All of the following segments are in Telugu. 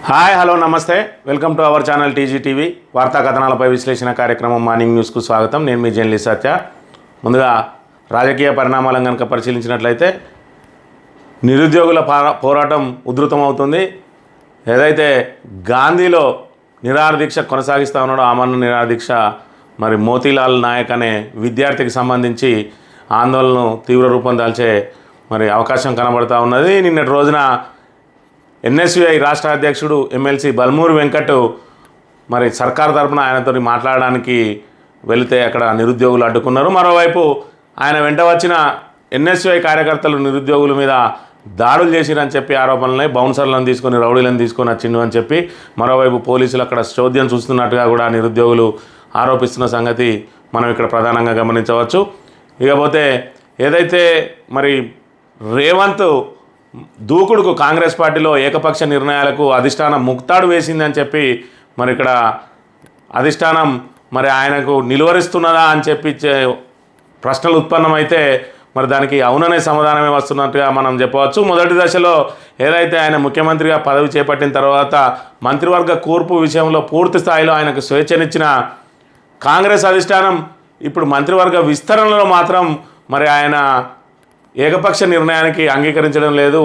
హాయ్ హలో నమస్తే welcome to our channel TGTV వార్తా కథనాలపై విశ్లేషణ కార్యక్రమం మార్నింగ్ న్యూస్కు స్వాగతం. నేను మీ జర్నలిస్ట్ సత్య. ముందుగా రాజకీయ పరిణామాలను కనుక పరిశీలించినట్లయితే నిరుద్యోగుల పోరాటం ఉధృతమవుతుంది. ఏదైతే గాంధీలో నిరాహార దీక్ష కొనసాగిస్తూ ఉన్నాడో ఆమరణ నిరాహార దీక్ష మరి మోతీలాల్ నాయక్ అనే విద్యార్థికి సంబంధించి ఆందోళనను తీవ్ర రూపం దాల్చే మరి అవకాశం కనబడుతూ ఉన్నది. నిన్నటి రోజున ఎన్ఎస్యుఐ రాష్ట్ర అధ్యక్షుడు ఎమ్మెల్సీ బల్మూరి వెంకట్ మరి సర్కార్ తరఫున ఆయనతో మాట్లాడడానికి వెళితే అక్కడ నిరుద్యోగులు అడ్డుకున్నారు. మరోవైపు ఆయన వెంట వచ్చిన ఎన్ఎస్యుఐ కార్యకర్తలు నిరుద్యోగుల మీద దాడులు చేసిరని చెప్పి ఆరోపణలనే బౌన్సర్లను తీసుకొని రౌడీలను తీసుకొని వచ్చిండు అని చెప్పి మరోవైపు పోలీసులు అక్కడ చోద్యం చూస్తున్నట్టుగా కూడా నిరుద్యోగులు ఆరోపిస్తున్న సంగతి మనం ఇక్కడ ప్రధానంగా గమనించవచ్చు. ఇకపోతే ఏదైతే మరి రేవంత్ దూకుడుకు కాంగ్రెస్ పార్టీలో ఏకపక్ష నిర్ణయాలకు అధిష్టానం ముక్తాడు వేసిందని చెప్పి మరి ఇక్కడ అధిష్టానం మరి ఆయనకు నిలువరిస్తున్నదా అని చెప్పి ప్రశ్నలు ఉత్పన్నమైతే మరి దానికి అవుననే సమాధానమే వస్తున్నట్టుగా మనం చెప్పవచ్చు. మొదటి దశలో ఏదైతే ఆయన ముఖ్యమంత్రిగా పదవి చేపట్టిన తర్వాత మంత్రివర్గ కూర్పు విషయంలో పూర్తి స్థాయిలో ఆయనకు స్వేచ్ఛనిచ్చిన కాంగ్రెస్ అధిష్టానం ఇప్పుడు మంత్రివర్గ విస్తరణలో మాత్రం మరి ఆయన ఏకపక్ష నిర్ణయానికి అంగీకరించడం లేదు.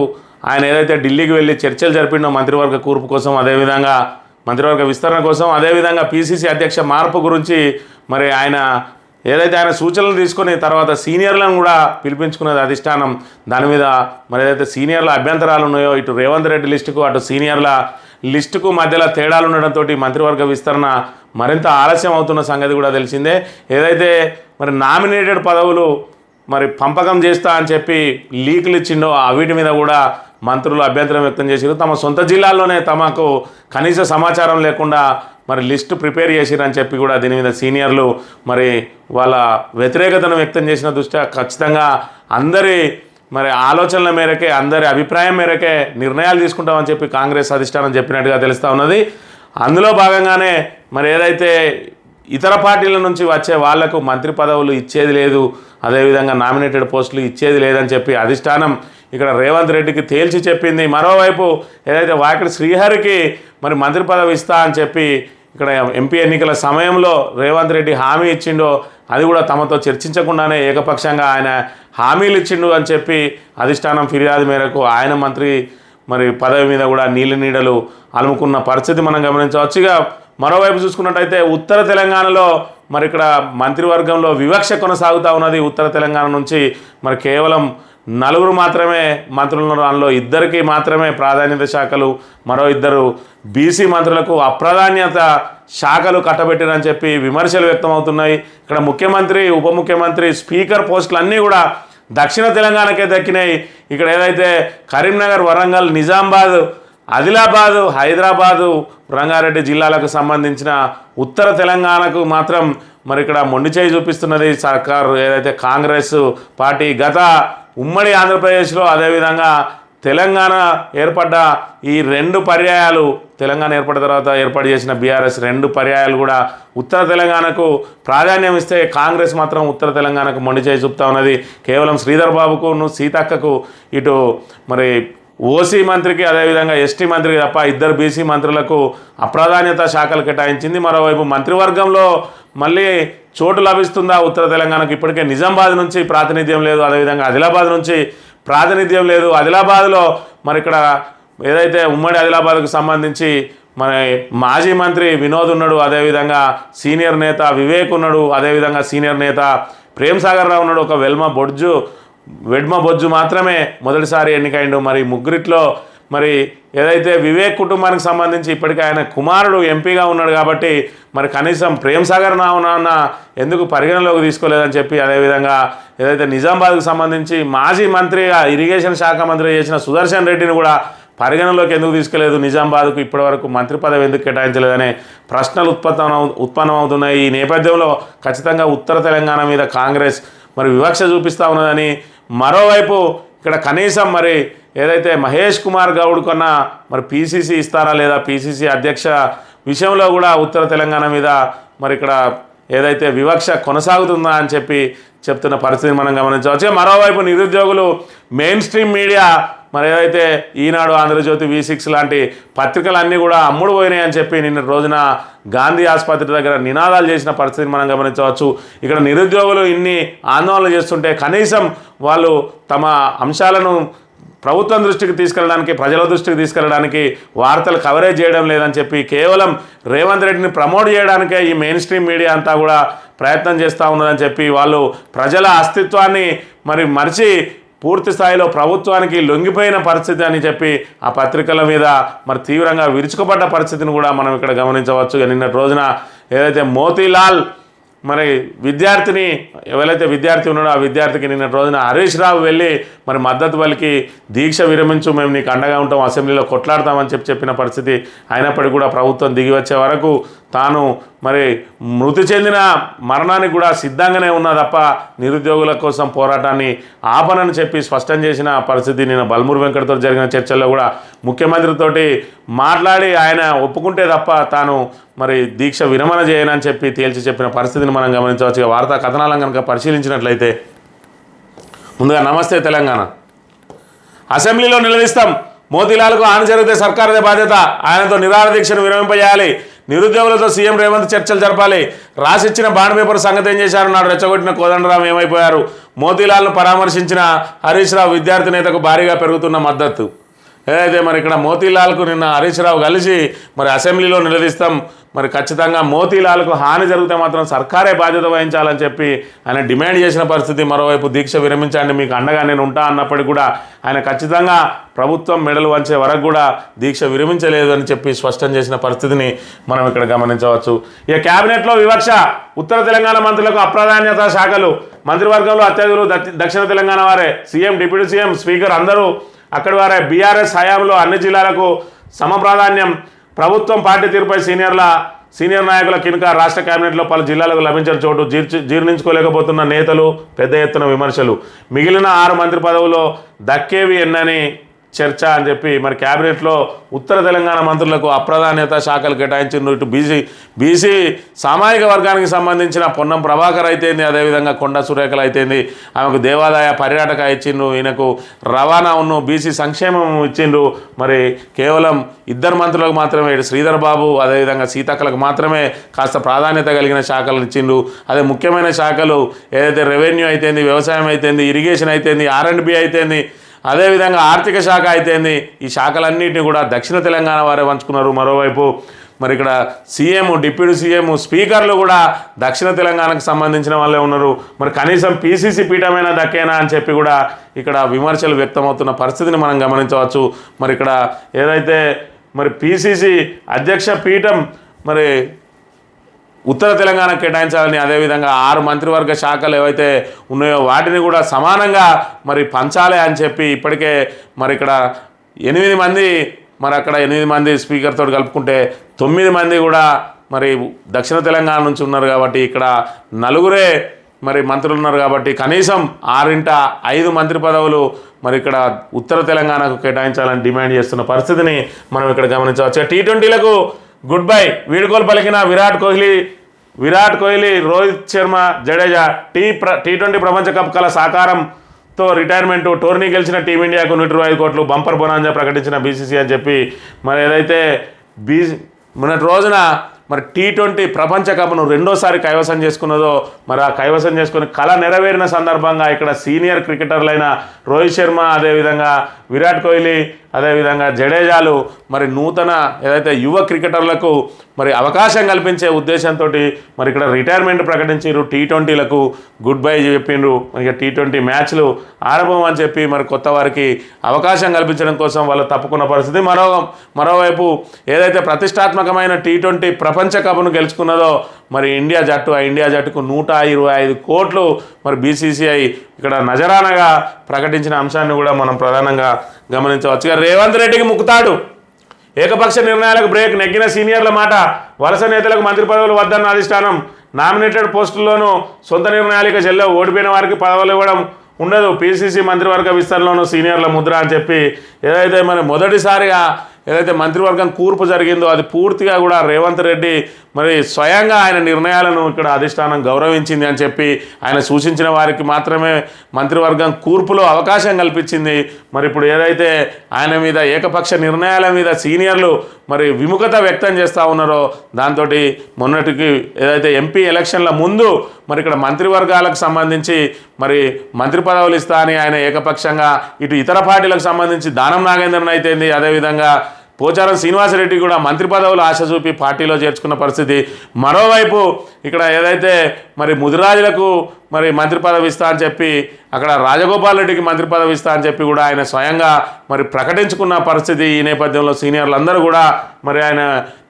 ఆయన ఏదైతే ఢిల్లీకి వెళ్ళి చర్చలు జరిపిండో మంత్రివర్గ కూర్పు కోసం, అదేవిధంగా మంత్రివర్గ విస్తరణ కోసం, అదేవిధంగా పీసీసీ అధ్యక్ష మార్పు గురించి మరి ఆయన ఏదైతే ఆయన సూచనలు తీసుకొని తర్వాత సీనియర్లను కూడా పిలిపించుకున్నది అధిష్టానం. దాని మీద మరి ఏదైతే సీనియర్ల అభ్యంతరాలు ఉన్నాయో ఇటు రేవంత్ రెడ్డి లిస్టుకు అటు సీనియర్ల లిస్టుకు మధ్యలో తేడాలు ఉండడంతో మంత్రివర్గ విస్తరణ మరింత ఆలస్యం అవుతున్న సంగతి కూడా తెలిసిందే. ఏదైతే మరి నామినేటెడ్ పదవులు మరి పంపకం చేస్తా అని చెప్పి లీకులు ఇచ్చిండో వీటి మీద కూడా మంత్రులు అభ్యంతరం వ్యక్తం చేశారు. తమ సొంత జిల్లాల్లోనే తమకు కనీస సమాచారం లేకుండా మరి లిస్టు ప్రిపేర్ చేసిరని చెప్పి కూడా దీని మీద సీనియర్లు మరి వాళ్ళ వ్యతిరేకతను వ్యక్తం చేసిన దృష్ట్యా ఖచ్చితంగా అందరి మరి ఆలోచనల మేరకే అందరి అభిప్రాయం మేరకే నిర్ణయాలు తీసుకుంటామని చెప్పి కాంగ్రెస్ అధిష్టానం చెప్పినట్టుగా తెలుస్తూ ఉన్నది. అందులో భాగంగానే మరి ఏదైతే ఇతర పార్టీల నుంచి వచ్చే వాళ్లకు మంత్రి పదవులు ఇచ్చేది లేదు, అదేవిధంగా నామినేటెడ్ పోస్టులు ఇచ్చేది లేదని చెప్పి అధిష్టానం ఇక్కడ రేవంత్ రెడ్డికి తేల్చి చెప్పింది. మరోవైపు ఏదైతే వాకిడి శ్రీహరికి మరి మంత్రి పదవి ఇస్తా అని చెప్పి ఇక్కడ ఎంపీ ఎన్నికల సమయంలో రేవంత్ రెడ్డి హామీ ఇచ్చిండో అది కూడా తమతో చర్చించకుండానే ఏకపక్షంగా ఆయన హామీలు ఇచ్చిండు అని చెప్పి అధిష్టానం ఫిర్యాదు మేరకు ఆయన మంత్రి మరి పదవి మీద కూడా నీడలు అలుముకున్న పరిస్థితి మనం గమనించవచ్చు. ఇక మరోవైపు చూసుకున్నట్టయితే ఉత్తర తెలంగాణలో మరి ఇక్కడ మంత్రివర్గంలో వివక్ష కొనసాగుతూ ఉన్నది. ఉత్తర తెలంగాణ నుంచి మరి కేవలం 4 మాత్రమే మంత్రులు, దానిలో 2కి మాత్రమే ప్రాధాన్యత శాఖలు, మరో 2 బీసీ మంత్రులకు అప్రాధాన్యత శాఖలు కట్టబెట్టిరని చెప్పి విమర్శలు వ్యక్తమవుతున్నాయి. ఇక్కడ ముఖ్యమంత్రి, ఉప ముఖ్యమంత్రి, స్పీకర్ పోస్టులు అన్నీ కూడా దక్షిణ తెలంగాణకే దక్కినాయి. ఇక్కడ ఏదైతే కరీంనగర్, వరంగల్, నిజామాబాద్, ఆదిలాబాదు, హైదరాబాదు, రంగారెడ్డి జిల్లాలకు సంబంధించిన ఉత్తర తెలంగాణకు మాత్రం మరి ఇక్కడ మొండి చేయి చూపిస్తున్నది సర్కారు. ఏదైతే కాంగ్రెస్ పార్టీ గత ఉమ్మడి ఆంధ్రప్రదేశ్లో అదేవిధంగా తెలంగాణ ఏర్పడ్డ ఈ 2 పర్యాయాలు, తెలంగాణ ఏర్పడిన తర్వాత ఏర్పాటు చేసిన బీఆర్ఎస్ 2 పర్యాయాలు కూడా ఉత్తర తెలంగాణకు ప్రాధాన్యం ఇస్తే కాంగ్రెస్ మాత్రం ఉత్తర తెలంగాణకు మొండి చేయి చూపుతా ఉన్నది. కేవలం శ్రీధర్ బాబుకు, సీతక్కకు ఇటు మరి ఓసీ మంత్రికి అదేవిధంగా ఎస్టీ మంత్రికి తప్ప 2 బీసీ మంత్రులకు అప్రాధాన్యత శాఖలు కేటాయించింది. మరోవైపు మంత్రివర్గంలో మళ్ళీ చోటు లభిస్తుందా ఉత్తర తెలంగాణకు? ఇప్పటికే నిజామాబాద్ నుంచి ప్రాతినిధ్యం లేదు, అదేవిధంగా ఆదిలాబాద్ నుంచి ప్రాతినిధ్యం లేదు. ఆదిలాబాద్లో మరి ఇక్కడ ఏదైతే ఉమ్మడి ఆదిలాబాద్కు సంబంధించి మరి మాజీ మంత్రి వినోద్ ఉన్నాడు, అదేవిధంగా సీనియర్ నేత వివేక్ ఉన్నాడు, అదేవిధంగా సీనియర్ నేత ప్రేమ్ సాగర్ రావు ఉన్నాడు. ఒక వెడ్మ బొజ్జు మాత్రమే మొదటిసారి ఎన్నికైండు. మరి ముగ్గురిట్లో మరి ఏదైతే వివేక్ కుటుంబానికి సంబంధించి ఇప్పటికీ ఆయన కుమారుడు ఎంపీగా ఉన్నాడు కాబట్టి మరి కనీసం ప్రేమ్ సాగర్ నాన్న ఎందుకు పరిగణలోకి తీసుకోలేదని చెప్పి, అదేవిధంగా ఏదైతే నిజామాబాద్కు సంబంధించి మాజీ మంత్రిగా ఇరిగేషన్ శాఖ మంత్రి చేసిన సుదర్శన్ రెడ్డిని కూడా పరిగణలోకి ఎందుకు తీసుకోలేదు, నిజామాబాద్కు ఇప్పటివరకు మంత్రి పదవి ఎందుకు కేటాయించలేదనే ప్రశ్నలు ఉత్పన్నమవుతున్నాయి. ఈ నేపథ్యంలో ఖచ్చితంగా ఉత్తర తెలంగాణ మీద కాంగ్రెస్ మరి వివక్ష చూపిస్తూ ఉన్నదని, మరోవైపు ఇక్కడ కనీసం మరి ఏదైతే మహేష్ కుమార్ గౌడ్ కన్నా మరి పీసీసీ ఇస్తారా లేదా, పీసీసీ అధ్యక్ష విషయంలో కూడా ఉత్తర తెలంగాణ మీద మరి ఇక్కడ ఏదైతే వివక్ష కొనసాగుతుందా అని చెప్పి చెప్తున్న పరిస్థితిని మనం గమనించవచ్చు. మరోవైపు నిరుద్యోగులు మెయిన్ స్ట్రీమ్ మీడియా మరి ఏదైతే ఈనాడు, ఆంధ్రజ్యోతి, V6 లాంటి పత్రికలన్నీ కూడా అమ్ముడు పోయినాయని చెప్పి నిన్న రోజున గాంధీ ఆసుపత్రి దగ్గర నినాదాలు చేసిన పరిస్థితిని మనం గమనించవచ్చు. ఇక్కడ నిరుద్యోగులు ఇన్ని ఆందోళనలు చేస్తుంటే కనీసం వాళ్ళు తమ అంశాలను ప్రభుత్వం దృష్టికి తీసుకెళ్ళడానికి, ప్రజల దృష్టికి తీసుకెళ్ళడానికి వార్తలు కవరేజ్ చేయడం లేదని చెప్పి కేవలం రేవంత్ రెడ్డిని ప్రమోట్ చేయడానికే ఈ మెయిన్ స్ట్రీమ్ మీడియా అంతా కూడా ప్రయత్నం చేస్తూ ఉన్నదని చెప్పి వాళ్ళు ప్రజల అస్తిత్వాన్ని మరి మరిచి పూర్తి స్థాయిలో ప్రభుత్వానికి లొంగిపోయిన పరిస్థితి అని చెప్పి ఆ పత్రికల మీద మరి తీవ్రంగా విరుచుకుపడ్డ పరిస్థితిని కూడా మనం ఇక్కడ గమనించవచ్చు. నిన్నటి రోజున ఏదైతే మోతీలాల్ మరి విద్యార్థిని ఎవరైతే విద్యార్థి ఉన్నాడో ఆ విద్యార్థికి నిన్నటి రోజున హరీష్ రావు వెళ్ళి మరి మద్దతు పలికి దీక్ష విరమించు, మేము నీకు అండగా ఉంటాం, అసెంబ్లీలో కొట్లాడతామని చెప్పిన పరిస్థితి అయినప్పటికీ కూడా ప్రభుత్వం దిగి వచ్చే వరకు తాను మరి మృతి చెందిన మరణానికి కూడా సిద్ధంగానే ఉన్నా తప్ప నిరుద్యోగుల కోసం పోరాటాన్ని ఆపనని చెప్పి స్పష్టం చేసిన పరిస్థితి. నిన్న బల్మూరు వెంకటతో జరిగిన చర్చల్లో కూడా ముఖ్యమంత్రితోటి మాట్లాడి ఆయన ఒప్పుకుంటే తప్ప తాను మరి దీక్ష విరమణ చేయనని చెప్పి తేల్చి చెప్పిన పరిస్థితిని మనం గమనించవచ్చు. వార్తా కథనాలను కనుక పరిశీలించినట్లయితే ముందుగా నమస్తే తెలంగాణ, అసెంబ్లీలో నిలదీస్తాం, మోతీలాల్కు హాని జరిగితే సర్కారుదే బాధ్యత, ఆయనతో నిరాహార దీక్షను విరమింపజేయాలి, నిరుద్యోగులతో సీఎం రేవంత్ చర్చలు జరపాలి, రాసిచ్చిన బాండ్ పేపర్ సంగతి ఏం చేశారు, నాడు రెచ్చగొట్టిన కోదండరాం ఏమైపోయారు, మోతీలాల్ను పరామర్శించిన హరీష్ రావు విద్యార్థి నేతకు భారీగా పెరుగుతున్న మద్దతు. ఏదైతే మరి ఇక్కడ మోతీలాల్కు నిన్న హరీష్ రావు కలిసి మరి అసెంబ్లీలో నిలదీస్తాం, మరి ఖచ్చితంగా మోతీలాల్కు హాని జరిగితే మాత్రం సర్కారే బాధ్యత వహించాలని చెప్పి ఆయన డిమాండ్ చేసిన పరిస్థితి. మరోవైపు దీక్ష విరమించండి, మీకు అండగా నేను ఉంటా అన్నప్పటికీ కూడా ఆయన ఖచ్చితంగా ప్రభుత్వం మెడలు వంచే వరకు కూడా దీక్ష విరమించలేదు అని చెప్పి స్పష్టం చేసిన పరిస్థితిని మనం ఇక్కడ గమనించవచ్చు. ఇక క్యాబినెట్లో వివక్ష, ఉత్తర తెలంగాణ మంత్రులకు అప్రాధాన్యత శాఖలు, మంత్రివర్గంలో అత్యధికులు దక్షిణ తెలంగాణ వారే, సీఎం, డిప్యూటీ సీఎం, స్పీకర్ అందరూ అక్కడి వారే, బీఆర్ఎస్ హయాంలో అన్ని జిల్లాలకు సమప్రాధాన్యం, ప్రభుత్వం పార్టీ తీరుపై సీనియర్ నాయకుల కినుక, రాష్ట్ర కేబినెట్లో పలు జిల్లాలకు లభించిన చోటు జీర్ణించుకోలేకపోతున్న నేతలు, పెద్ద ఎత్తున విమర్శలు, మిగిలిన 6 మంత్రి పదవుల్లో దక్కేవి ఎన్నని చర్చ అని చెప్పి మరి క్యాబినెట్లో ఉత్తర తెలంగాణ మంత్రులకు అప్రాధాన్యత శాఖలు కేటాయించిన ఇటు బీసీ సామాజిక వర్గానికి సంబంధించిన పొన్నం ప్రభాకర్ అయితేంది, అదేవిధంగా కొండ సురేఖలు అయితేంది, ఆమెకు దేవాదాయ పర్యాటక ఇచ్చిండ్రు, ఈయనకు రవాణా ఉన్ను బీసీ సంక్షేమం ఇచ్చిండ్రు. మరి కేవలం 2 మంత్రులకు మాత్రమే, ఇటు శ్రీధర్ బాబు అదేవిధంగా సీతక్కలకు మాత్రమే కాస్త ప్రాధాన్యత కలిగిన శాఖలు ఇచ్చిండ్రు. అదే ముఖ్యమైన శాఖలు ఏదైతే రెవెన్యూ అయితేంది, వ్యవసాయం అయితేంది, ఇరిగేషన్ అయితేంది, R&B అయితేంది, అదేవిధంగా ఆర్థిక శాఖ అయితేంది, ఈ శాఖలన్నింటినీ కూడా దక్షిణ తెలంగాణ వారే పంచుకున్నారు. మరోవైపు మరి ఇక్కడ సీఎం, డిప్యూటీ సీఎం, స్పీకర్లు కూడా దక్షిణ తెలంగాణకు సంబంధించిన వాళ్ళే ఉన్నారు. మరి కనీసం PCC పీఠమైనా దక్కేనా అని చెప్పి కూడా ఇక్కడ విమర్శలు వ్యక్తమవుతున్న పరిస్థితిని మనం గమనించవచ్చు. మరి ఇక్కడ ఏదైతే మరి PCC అధ్యక్ష పీఠం మరి ఉత్తర తెలంగాణ కేటాయించాలని, అదేవిధంగా 6 మంత్రివర్గ శాఖలు ఏవైతే ఉన్నాయో వాటిని కూడా సమానంగా మరి పంచాలి అని చెప్పి ఇప్పటికే మరి ఇక్కడ 8 మంది, మరి అక్కడ 8 మంది స్పీకర్తో కలుపుకుంటే 9 మంది కూడా మరి దక్షిణ తెలంగాణ నుంచి ఉన్నారు కాబట్టి ఇక్కడ 4 మరి మంత్రులు ఉన్నారు కాబట్టి కనీసం 6 మంత్రి పదవులు మరి ఇక్కడ ఉత్తర తెలంగాణకు కేటాయించాలని డిమాండ్ చేస్తున్న పరిస్థితిని మనం ఇక్కడ గమనించవచ్చు. T20లకు గుడ్ బై, వీడుకోలు పలికిన విరాట్ కోహ్లీ, రోహిత్ శర్మ, జడేజా. T20 ప్రపంచ కప్ కల సాకారంతో రిటైర్మెంటు, టోర్నీ గెలిచిన టీమిండియాకు 125 కోట్లు బంపర్ బొనాంజా ప్రకటించిన BCCI అని చెప్పి మరి ఏదైతే మొన్నటి రోజున మరి T20 ప్రపంచ కప్ను 2వ కైవసం చేసుకున్నదో మరి ఆ కైవసం చేసుకుని కళ నెరవేరిన సందర్భంగా ఇక్కడ సీనియర్ క్రికెటర్లైన రోహిత్ శర్మ, అదేవిధంగా విరాట్ కోహ్లీ, అదేవిధంగా జడేజాలు మరి నూతన ఏదైతే యువ క్రికెటర్లకు మరి అవకాశం కల్పించే ఉద్దేశంతో మరి ఇక్కడ రిటైర్మెంట్ ప్రకటించారు. T20లకు గుడ్ బై చెప్పిండ్రు. ఇక T20 మ్యాచ్లు ఆరంభం అని చెప్పి మరి కొత్త వారికి అవకాశం కల్పించడం కోసం వాళ్ళు తప్పుకున్న పరిస్థితి. మరోవైపు ఏదైతే ప్రతిష్టాత్మకమైన T20 ప్రపంచ కప్ను గెలుచుకున్నదో మరి ఇండియా జట్టుకు 125 కోట్లు మరి BCCI ఇక్కడ నజరానగా ప్రకటించిన అంశాన్ని కూడా మనం ప్రధానంగా గమనించవచ్చు. రేవంత్ రెడ్డికి ముక్కుతాడు, ఏకపక్ష నిర్ణయాలకు బ్రేక్, నెగ్గిన సీనియర్ల మాట, వలస నేతలకు మంత్రి పదవులు వద్దన్న అధిష్టానం, నామినేటెడ్ పోస్టుల్లోనూ సొంత నిర్ణయాలు చెల్లెవు, ఓడిపోయిన వారికి పదవులు ఇవ్వడం ఉండదు, PCC మంత్రివర్గ విస్తరణలోనూ సీనియర్ల ముద్ర అని చెప్పి ఏదైతే మరి మొదటిసారిగా ఏదైతే మంత్రివర్గం కూర్పు జరిగిందో అది పూర్తిగా కూడా రేవంత్ రెడ్డి మరి స్వయంగా ఆయన నిర్ణయాలను ఇక్కడ అధిష్టానం గౌరవించింది అని చెప్పి ఆయన సూచించిన వారికి మాత్రమే మంత్రివర్గం కూర్పులో అవకాశం కల్పించింది. మరి ఇప్పుడు ఏదైతే ఆయన మీద ఏకపక్ష నిర్ణయాల మీద సీనియర్లు మరి విముఖత వ్యక్తం చేస్తూ ఉన్నారో దాంతో మొన్నటికి ఏదైతే ఎంపీ ఎలక్షన్ల ముందు మరి ఇక్కడ మంత్రివర్గాలకు సంబంధించి మరి మంత్రి పదవులు ఇస్తా అని ఆయన ఏకపక్షంగా ఇటు ఇతర పార్టీలకు సంబంధించి దానం నాగేంద్రన్ అయితేంది, అదేవిధంగా పోచారం శ్రీనివాసరెడ్డి కూడా మంత్రి పదవులు ఆశ చూపి పార్టీలో చేర్చుకున్న పరిస్థితి. మరోవైపు ఇక్కడ ఏదైతే మరి ముదిరాజులకు మరి మంత్రి పదవి ఇస్తా అని చెప్పి అక్కడ రాజగోపాల్ రెడ్డికి మంత్రి పదవి ఇస్తా అని చెప్పి కూడా ఆయన స్వయంగా మరి ప్రకటించుకున్న పరిస్థితి. ఈ నేపథ్యంలో సీనియర్లు అందరూ కూడా మరి ఆయన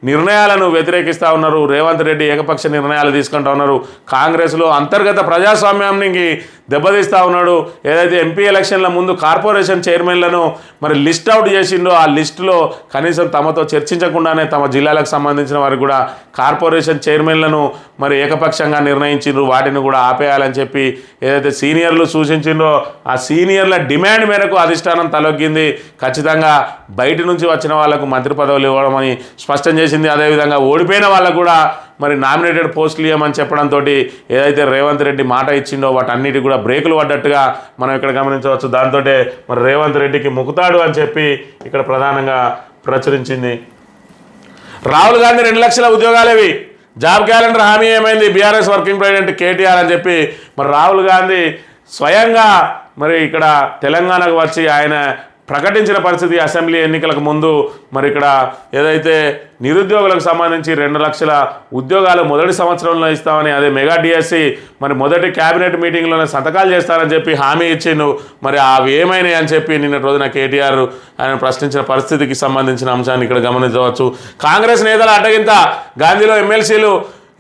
నిర్ణయాలను వ్యతిరేకిస్తూ ఉన్నారు. రేవంత్ రెడ్డి ఏకపక్ష నిర్ణయాలు తీసుకుంటూ ఉన్నారు. కాంగ్రెస్లో అంతర్గత ప్రజాస్వామ్యానికి దెబ్బతీస్తూ ఉన్నాడు. ఏదైతే ఎంపీ ఎలక్షన్ల ముందు కార్పొరేషన్ చైర్మన్లను మరి లిస్ట్ అవుట్ చేసిండో ఆ లిస్టులో కనీసం తమతో చర్చించకుండానే తమ జిల్లాలకు సంబంధించిన వారికి కూడా కార్పొరేషన్ చైర్మన్లను మరి ఏకపక్షంగా నిర్ణయించిండ్రు. వాటిని కూడా ఆపేయాలని చెప్పి ఏదైతే సీనియర్లు సూచించిండ్రో ఆ సీనియర్ల డిమాండ్ మేరకు అధిష్టానం తలొగ్గింది. ఖచ్చితంగా బయట నుంచి వచ్చిన వాళ్లకు మంత్రి పదవులు ఇవ్వడమని స్పష్టం చేసింది. అదేవిధంగా ఓడిపోయిన వాళ్ళకు కూడా మరి నామినేటెడ్ పోస్టులు ఇవ్వమని చెప్పడంతో ఏదైతే రేవంత్ రెడ్డి మాట ఇచ్చిండో వాటన్నిటి కూడా బ్రేకులు పడ్డట్టుగా మనం ఇక్కడ గమనించవచ్చు. దాంతో మరి రేవంత్ రెడ్డికి ముకుతాడు అని చెప్పి ఇక్కడ ప్రధానంగా ప్రచురించింది. రాహుల్ గాంధీ 2 లక్షల ఉద్యోగాలేవి, జాబ్ క్యాలెండర్ హామీ ఏమైంది, బీఆర్ఎస్ వర్కింగ్ ప్రెసిడెంట్ కేటీఆర్ అని చెప్పి మరి రాహుల్ గాంధీ స్వయంగా మరి ఇక్కడ తెలంగాణకు వచ్చి ఆయన ప్రకటించిన పరిస్థితి. అసెంబ్లీ ఎన్నికలకు ముందు మరి ఇక్కడ ఏదైతే నిరుద్యోగులకు సంబంధించి 2 లక్షల ఉద్యోగాలు మొదటి సంవత్సరంలో ఇస్తామని, అదే మెగా డిఎస్సి మరి మొదటి క్యాబినెట్ మీటింగ్లోనే సంతకాలు చేస్తారని చెప్పి హామీ ఇచ్చిండు. మరి అవి ఏమైనాయి అని చెప్పి నిన్నటి రోజున కేటీఆర్ ఆయన ప్రశ్నించిన పరిస్థితికి సంబంధించిన అంశాన్ని ఇక్కడ గమనించవచ్చు. కాంగ్రెస్ నేతల అడ్డగింత, గాంధీలో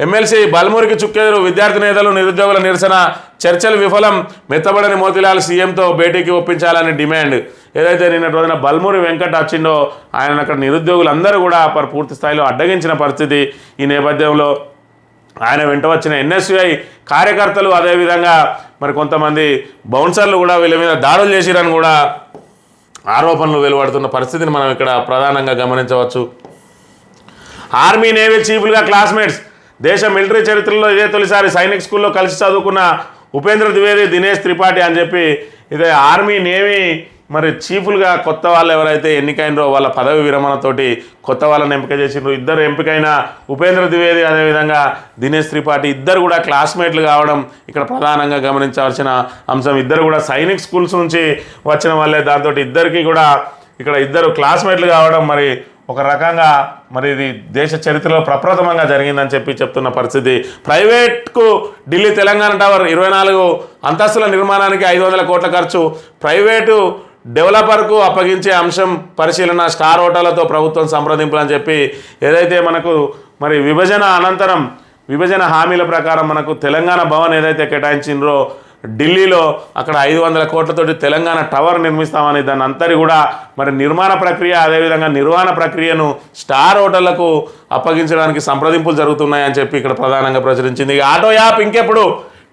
ఎమ్మెల్సీ బల్మూరికి చుక్కెదురు, విద్యార్థి నేతలు నిరుద్యోగుల నిరసన, చర్చలు విఫలం, మెత్తబడని మోతీలాల్ సీఎంతో భేటీకి ఒప్పించాలని డిమాండ్. ఏదైతే నిన్న రోజున బల్మూరి వెంకట్ వచ్చిండో ఆయన అక్కడ నిరుద్యోగులందరూ కూడా పూర్తి స్థాయిలో అడ్డగించిన పరిస్థితి. ఈ నేపథ్యంలో ఆయన వెంట వచ్చిన ఎన్ఎస్యుఐ కార్యకర్తలు అదేవిధంగా మరి కొంతమంది బౌన్సర్లు కూడా వీళ్ళ మీద దాడులు చేసిరని కూడా ఆరోపణలు వెలువడుతున్న పరిస్థితిని మనం ఇక్కడ ప్రధానంగా గమనించవచ్చు. ఆర్మీ నేవీ చీఫ్లుగా క్లాస్మేట్స్, దేశ మిలిటరీ చరిత్రలో ఇదే తొలిసారి సైనిక్ స్కూల్లో కలిసి చదువుకున్న ఉపేంద్ర ద్వివేది, దినేష్ త్రిపాఠి అని చెప్పి ఇదే ఆర్మీ నేవీ మరి చీఫ్లుగా కొత్త వాళ్ళు ఎవరైతే ఎన్నికైనరో వాళ్ళ పదవి విరమణతోటి కొత్త వాళ్ళని ఎంపిక చేసిండ్రు. ఇద్దరు ఎంపికైన ఉపేంద్ర ద్వివేది అదేవిధంగా దినేష్ త్రిపాఠి ఇద్దరు కూడా క్లాస్మేట్లు కావడం ఇక్కడ ప్రధానంగా గమనించవలసిన అంశం. ఇద్దరు కూడా సైనిక్ స్కూల్స్ నుంచి వచ్చిన వాళ్ళే. దాంతో ఇద్దరికి కూడా ఇక్కడ ఇద్దరు క్లాస్మేట్లు కావడం మరి ఒక రకంగా మరి ఇది దేశ చరిత్రలో ప్రప్రథమంగా జరిగిందని చెప్పి చెప్తున్న పరిస్థితి. ప్రైవేట్కు ఢిల్లీ తెలంగాణ టవర్ 24 అంతస్తుల నిర్మాణానికి 500 కోట్ల ఖర్చు, ప్రైవేటు డెవలపర్కు అప్పగించే అంశం పరిశీలన, స్టార్ హోటళ్లతో ప్రభుత్వం సంప్రదింపులు అని చెప్పి ఏదైతే మనకు మరి విభజన అనంతరం విభజన హామీల ప్రకారం మనకు తెలంగాణ భవన్ ఏదైతే కేటాయించిండ్రో ఢిల్లీలో అక్కడ 500 కోట్లతోటి తెలంగాణ టవర్ నిర్మిస్తామని దాని అంతరి కూడా మరి నిర్మాణ ప్రక్రియ అదేవిధంగా నిర్వహణ ప్రక్రియను స్టార్ హోటళ్లకు అప్పగించడానికి సంప్రదింపులు జరుగుతున్నాయని చెప్పి ఇక్కడ ప్రధానంగా ప్రచురించింది. ఆటో యాప్ ఇంకెప్పుడు